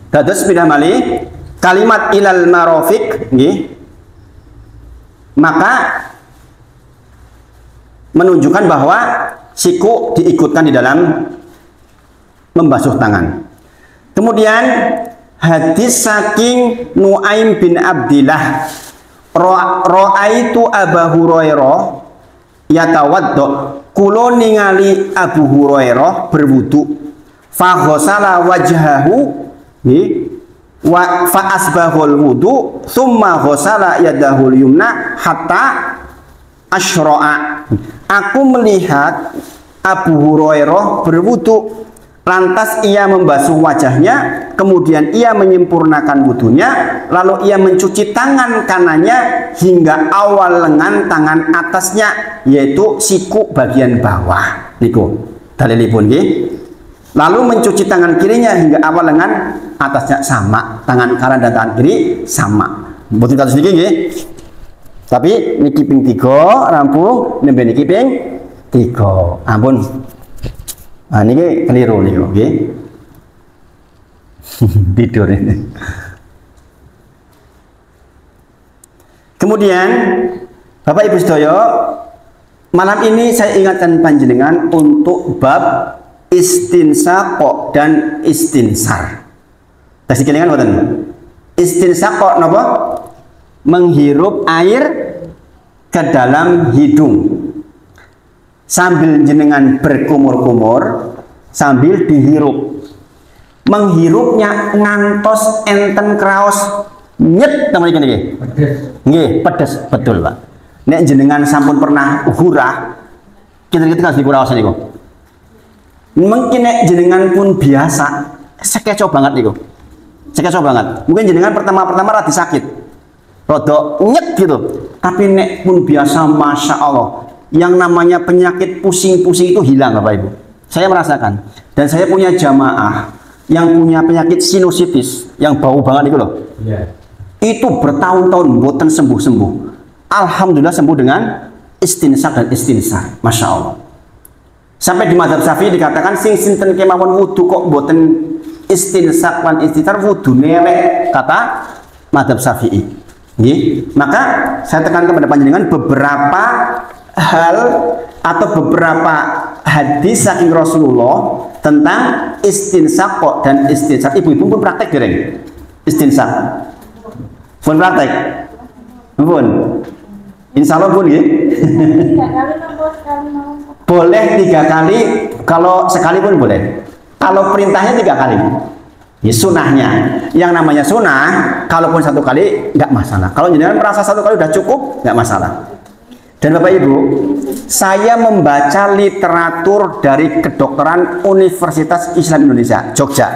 Dados pindah malih kalimat ilal marafiq nggih. Maka menunjukkan bahwa siku diikutkan di dalam membasuh tangan. Kemudian hadis saking Nuaim bin Abdillah, ra'aitu Abu Hurairah yatawaddo, kulo ningali Abu Hurairah berwudu, fa ghasala wajhahu wa fa asbahul wudu thumma ghasala yadahul yumna hatta asyra'a. Aku melihat Abu Hurairah berwudu, lantas ia membasuh wajahnya, kemudian ia menyempurnakan wudunya, lalu ia mencuci tangan kanannya hingga awal lengan tangan atasnya, yaitu siku bagian bawah. Niku. Dalilipun nggih. Lalu mencuci tangan kirinya hingga awal lengan atasnya sama, tangan kanan dan tangan kiri sama. Mboten kados niki nggih. Tapi niki ping 3 rampung, nembe niki ping 3. Ampun. Ah niki keliru niku nggih. Tidur ini. Kemudian Bapak Ibu sedaya, malam ini saya ingatkan panjenengan untuk bab istinsaq dan istinsar. Tasih kelingan mboten? Istinsaq napa? Menghirup air ke dalam hidung. Sambil jenengan berkumur-kumur, sambil dihirup. Menghirupnya ngantos enten kraos nyet namanya niki. Nggih, pedes betul, Pak. Nek jenengan sampun pernah gurah, kita kasih gurah niku. Mungkin nek jenengan pun biasa, sekeco banget niku. Sekeco banget. Mungkin jenengan pertama-pertama rada sakit. Rada nyet gitu. Tapi nek pun biasa, Masya Allah, yang namanya penyakit pusing-pusing itu hilang, Bapak Ibu. Saya merasakan. Dan saya punya jamaah yang punya penyakit sinusitis, yang bau banget itu loh. Yeah. Itu bertahun-tahun boten sembuh-sembuh. Alhamdulillah sembuh dengan istinsaq dan istinsar. Masya Allah. Sampai di mazhab Syafi'i dikatakan sing sinten kemawon wudu kok boten istinsaq lan istinsar wudu nelek, kata mazhab Syafi'i. Nggih. Maka saya tekankan kepada panjenengan beberapa hal atau beberapa hadis saking Rasulullah tentang istinsaq dan istinsar. Ibu-ibu pun praktek dereng istinsaq. Pun praktek. Pun. Insya Allah pun ya. Boleh 3 kali, kalau sekali pun boleh. Kalau perintahnya 3 kali. Ya, sunahnya. Yang namanya sunah, kalaupun 1 kali nggak masalah. Kalau jenengan merasa 1 kali udah cukup, nggak masalah. Dan Bapak Ibu, saya membaca literatur dari kedokteran Universitas Islam Indonesia, Jogja.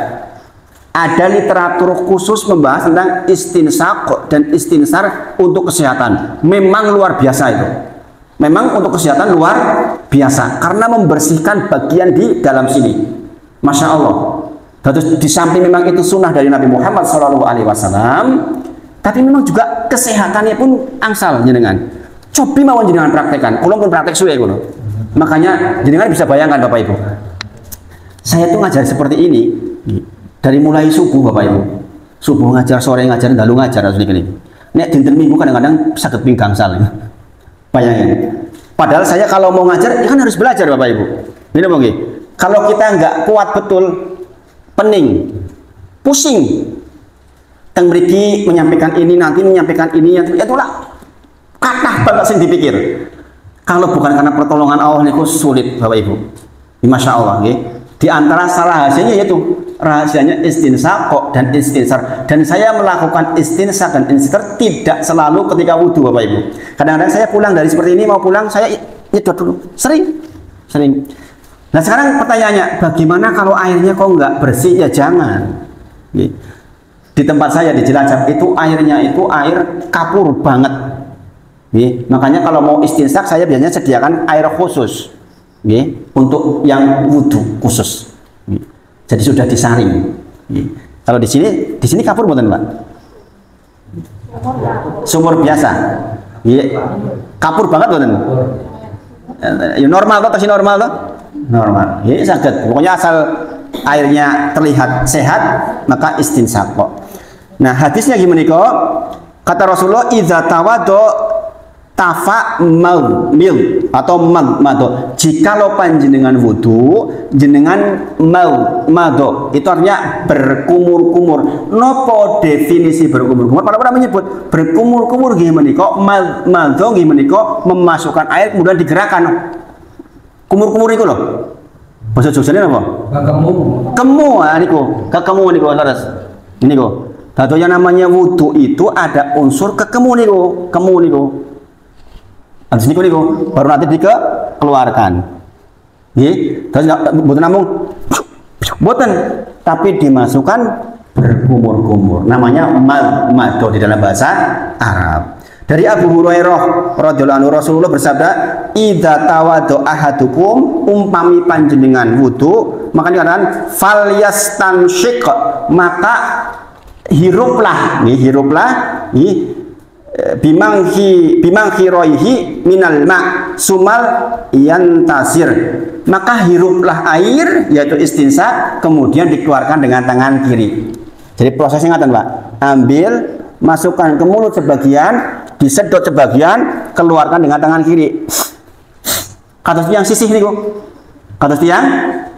Ada literatur khusus membahas tentang istinsaq dan istinsar untuk kesehatan. Memang luar biasa itu. Memang untuk kesehatan luar biasa. Karena membersihkan bagian di dalam sini. Masya Allah. Terus di samping memang itu sunnah dari Nabi Muhammad SAW. Tapi memang juga kesehatannya pun angsal jenengan. Cobi mawon jenengan praktekan. Kulo pun praktek suwe kulo. Makanya jenengan bisa bayangkan Bapak Ibu. Saya tuh ngajar seperti ini. Dari mulai subuh Bapak Ibu, subuh ngajar, sore ngajar, dalu ngajar harus ini. Nek dinten minggu kadang-kadang sakit pinggang gangsal. Bayangin. Padahal saya kalau mau ngajar, ya kan harus belajar Bapak Ibu. Ini bang, kalau kita nggak kuat betul, pening, pusing. Teng mriki menyampaikan ini nanti menyampaikan ini yang itulah kata banget sing dipikir. Kalau bukan karena pertolongan Allah niku sulit Bapak Ibu. Masya Allah, di antara salah hasilnya yaitu rahasianya istinsaq dan istinsar. Dan saya melakukan istinsaq dan istinsar tidak selalu ketika wudhu Bapak Ibu. Kadang-kadang saya pulang dari seperti ini, mau pulang saya nyedot dulu. Sering. Nah sekarang pertanyaannya, bagaimana kalau airnya kok nggak bersih? Ya jangan. Di tempat saya di Cilacap itu airnya itu air kapur banget. Makanya kalau mau istinsaq saya biasanya sediakan air khusus. Untuk yang wudhu khusus. Jadi sudah disaring. Kalau di sini kapur mboten, Pak? Sumur biasa. Kapur banget mboten? Ya normal toh, tasih normal toh? Normal. Saged. Pokoknya asal airnya terlihat sehat, maka istinsaq kok. Nah, hadisnya gimana kok? Kata Rasulullah, idza tawaddo tafa mil atau mado. Jikalau panjenengan wudu, jenengan mado, itu artinya berkumur-kumur. Nopo definisi berkumur-kumur? Para orang menyebut berkumur-kumur gimana kok? Mado gimana kok? Memasukkan air kemudian digerakkan. Kumur-kumur itu loh. Bahasa Jogjanya apa? Kemu, niku. Kekemu niku terus. Ini kok. Atau yang namanya wudu itu ada unsur kekemu niku. Kemu niku. Habis niku baru nanti dikeluarkan. Nggih, terus mboten namung mboten, tapi dimasukkan berkumur-kumur. Namanya mado di dalam bahasa Arab. Dari Abu Hurairah radhiyallahu anhu Rasulullah bersabda, "Idza tawaddo ahadukum, umpami panjenengan wudu, maka dikatakan falyastansyiq, maka hiruplah, bimanghi roihi minal ma sumal yantasir, maka hiruplah air yaitu istinsa, kemudian dikeluarkan dengan tangan kiri." Jadi prosesnya ngaten Pak, ambil, masukkan ke mulut sebagian, disedot sebagian, keluarkan dengan tangan kiri. Kados yang sisih niku, kados yang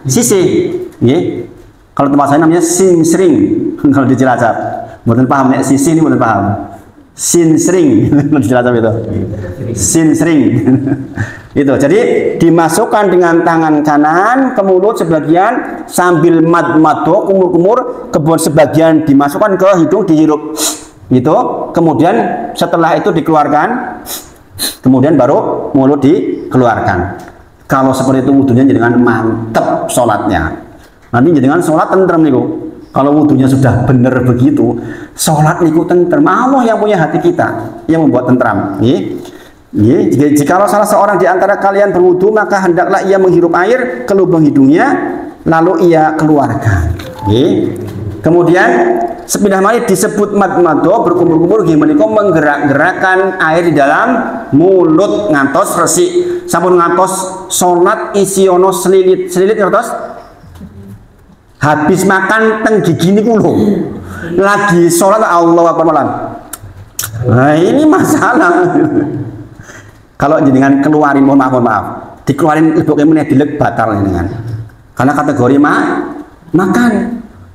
sisih, nggih. Kalau tempat saya namanya sinsring. Kalau di Cilacap, mboten paham nek sisih ini mboten paham. Sinsring di Cilacap itu. Sinsring. Itu. Jadi dimasukkan dengan tangan kanan ke mulut sebagian sambil mad-mado, kumur-kumur, kemudian sebagian dimasukkan ke hidung, dihirup. Itu. Kemudian setelah itu dikeluarkan, kemudian baru mulut dikeluarkan. Kalau seperti itu wudunya dengan mantep sholatnya. Nanti dengan sholat tentrem niku. Kalau wudunya sudah benar begitu, sholat niku tentrem. Allah yang punya hati kita yang membuat tentram. Jika salah seorang di antara kalian berwudu, maka hendaklah ia menghirup air ke lubang hidungnya, lalu ia keluarkan. Kemudian sepindah malih disebut mad-mado, berkumur-kumur gimana kok menggerak-gerakkan air di dalam mulut ngantos resik. Sampun ngantos sholat isiono selilit ngantos habis makan teng gigi niku lho. Lagi sholat Allah Akbar malam. Nah, ini masalah. Kalau jenengan keluarin, mohon maaf, dikeluarin leboknya meneh dilek batal jenengan. Karena kategori makan.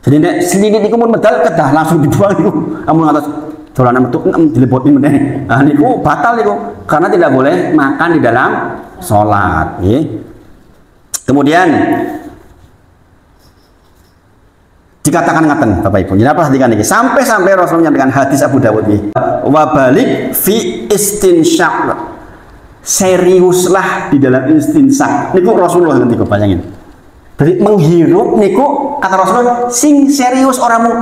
Jadi nek selilit niku mun medal kedah langsung dibuang niku. Amun ngatos dolanan metu dilebotin meneh. Nah niku batal niku karena tidak boleh makan di dalam salat, nggih. Kemudian dikatakan ngaten Bapak Ibu. Jadi perhatikan ini sampai Rasulullah dengan hadis Abu Dawud ini. Wa balik fi istinsyaq. Seriuslah di dalam istinsyaq. Niku Rasulullah nanti kok bayangin. Jadi menghirup niku kata Rasulullah sing serius oramu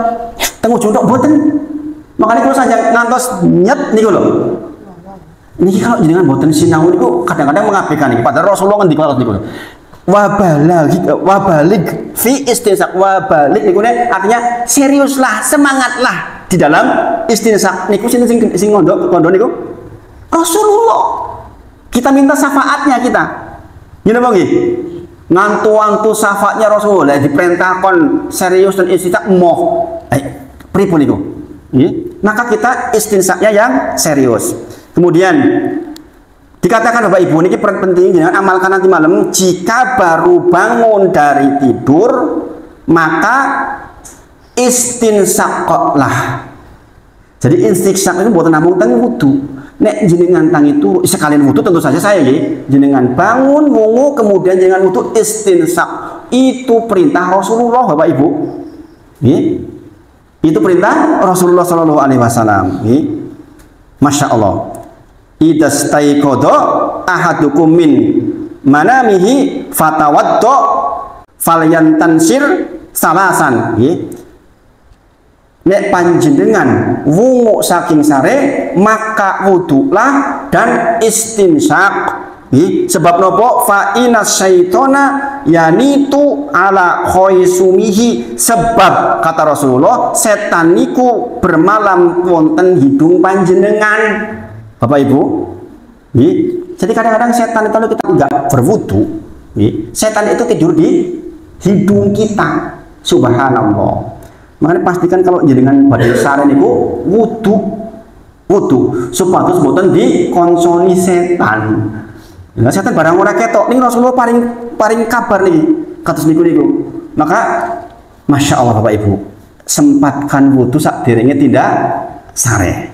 tengah juntok boten. Makanya kalau saja ngantos nyet niku lho. Niki kalau jenengan boten sinau niku kadang-kadang mengabaikan niku. Padahal Rasulullah ngendikan niku. Wabalik fi istinsak, wabalik niku artinya seriuslah, semangatlah di dalam istinsak. Niku sing ngondok niku Rasulullah. Kita minta syafaatnya kita. Gini apa nggih? Ngantu-antu syafaatnya Rasulullah diperintahkan serius dan istinsak moh. Pripun niku? Maka kita istinsaknya yang serius. Kemudian dikatakan Bapak Ibu, ini penting jangan amalkan nanti malam. Jika baru bangun dari tidur, maka istinsaqlah. Jadi istinsak itu buatan namung teng wudu. Nek jenengan tangi turu sekalian wudu tentu saja saya nggih. Jenengan bangun wungu kemudian jenengan wudu istinsak. Itu perintah Rasulullah Bapak Ibu. Nggih. Itu perintah Rasulullah sallallahu alaihi wasallam, nggih. Masya Allah. Idastaiqadha ahadukum min manamihi fatawaddo falyantansir salasan, nggih. Nek panjenengan wungu saking sare maka wudulah dan istinsyak. Sebab nopo fa inna syaitona yanitu ala khoisumihi, sebab kata Rasulullah setan niku bermalam wonten hidung panjenengan. Bapak Ibu, jadi kadang-kadang setan itu kalau kita nggak berwudu, setan itu tidur di hidung kita. Subhanallah. Makanya pastikan kalau jenengan badhe sare niku wudu supados mboten dikonsoni setan. Ya, setan barang ora ketok. Ini Rasulullah paring kabar nih kados niku. Maka Masya Allah Bapak Ibu, sempatkan wudu sakderenge tindak sare.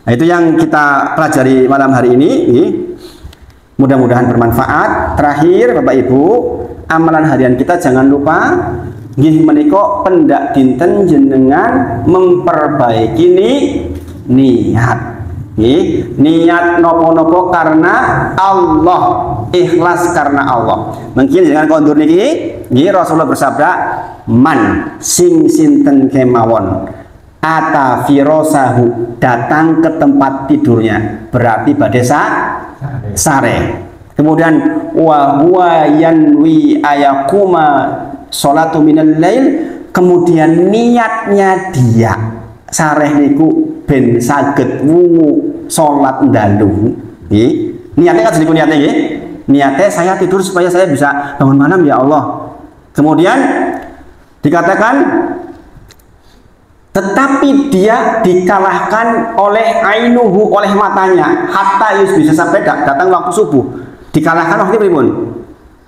Nah, itu yang kita pelajari malam hari ini. Mudah-mudahan bermanfaat. Terakhir Bapak Ibu, amalan harian kita jangan lupa nggih menika pendak dinten jenengan memperbaiki niat. Niat nopo-nopo karena Allah, ikhlas karena Allah. Mungkin jangan kondur niki, Rasulullah bersabda, man sing sinten kemawon ata firosahu, datang ke tempat tidurnya, berarti badai sare. Kemudian wa huwa yanwi ayakuma sholatu minal lail, kemudian niatnya dia sareh niku ben saged wungu salat ndalu. Nggih, niatnya kan niku niatnya nggih. Niatnya saya tidur supaya saya bisa bangun malam ya Allah. Kemudian dikatakan tetapi dia dikalahkan oleh ainuhu, oleh matanya, hatta yus, bisa sampai datang waktu subuh. Dikalahkan waktu pripun?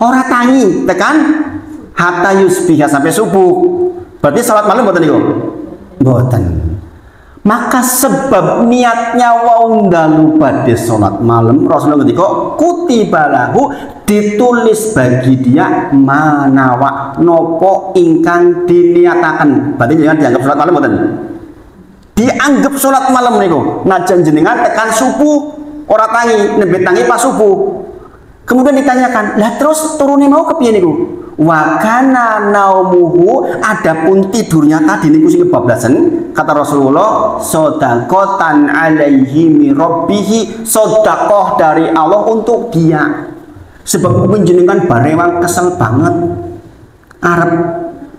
Ora tangi tekan hatta yus, bisa sampai subuh. Berarti salat malam mboten niku? Mboten. Maka sebab niatnya wau ndalu badhe salat malam, Rasulullah ngendika kutibalahu, ditulis bagi dia manawa nopo ingkang diniataken. Berarti jangan dianggap salat malam mboten. Dianggap salat malam niku. Najan jenengan tekan subuh ora tangi, nembe tangi pas subuh. Kemudian ditanyakan, "Lah terus turune mau kepiye niku?" Wa kana naumuhu, adapun tidurnya tadi niku sing kebablasan, kata Rasulullah, shadaqatan alaihi mi rabbih, sedekah dari Allah untuk dia. Sebab jenengan barewang kesel banget, arep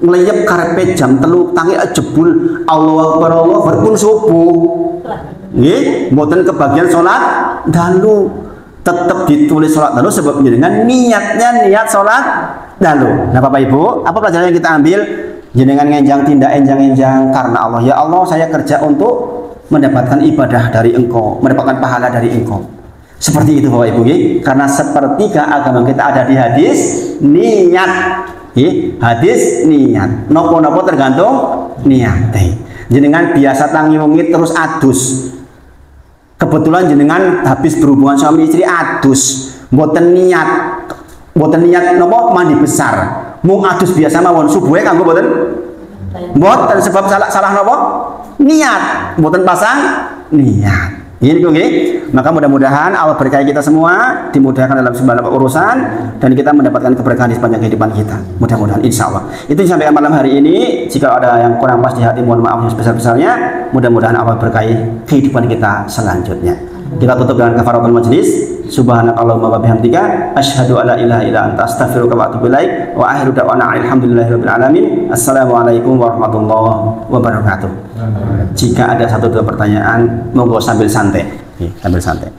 ngleyep karepe jam 3 tangi jebul Allahu Akbar pun subuh. Nggih, mboten kebagian salat dalu, tetap ditulis salat dalu sebab jenengan niatnya niat salat dalu. Nah Bapak Ibu, apa pelajaran yang kita ambil? Jenengan ngenjang tindak enjang-enjang karena Allah. Ya Allah, saya kerja untuk mendapatkan ibadah dari Engkau, mendapatkan pahala dari Engkau. Seperti itu Bapak Ibu, karena sepertiga agama kita ada di hadis niat. Hadis niat. Nopo-nopo tergantung niat. Jenengan biasa tangi wengi terus adus. Kebetulan jenengan habis berhubungan suami istri adus, mboten niat. Mboten niat nopo mandi besar. Mung adus biasa mawon subuhe kanggo mboten? Mboten, sebab salah nopo? Niat. Mboten pasang niat. Ini nggih. Maka mudah-mudahan Allah berkahi kita semua, dimudahkan dalam segala urusan, dan kita mendapatkan keberkahan di sepanjang kehidupan kita. Mudah-mudahan insyaallah. Itu yang sampaikan malam hari ini. Jika ada yang kurang pas di hati, mohon maaf yang sebesar-besarnya. Mudah-mudahan Allah berkahi kehidupan kita selanjutnya. Kita tutup dengan kafaratul majlis. Subhanakallahumma wa bihamdika asyhadu alla ilaha illa anta astaghfiruka wa atubu ilaik. Wa akhiru da'wana alhamdulillahirabbil alamin. Assalamualaikum warahmatullahi wabarakatuh. Jika ada 1-2 pertanyaan, monggo sambil santai. Sambil santai.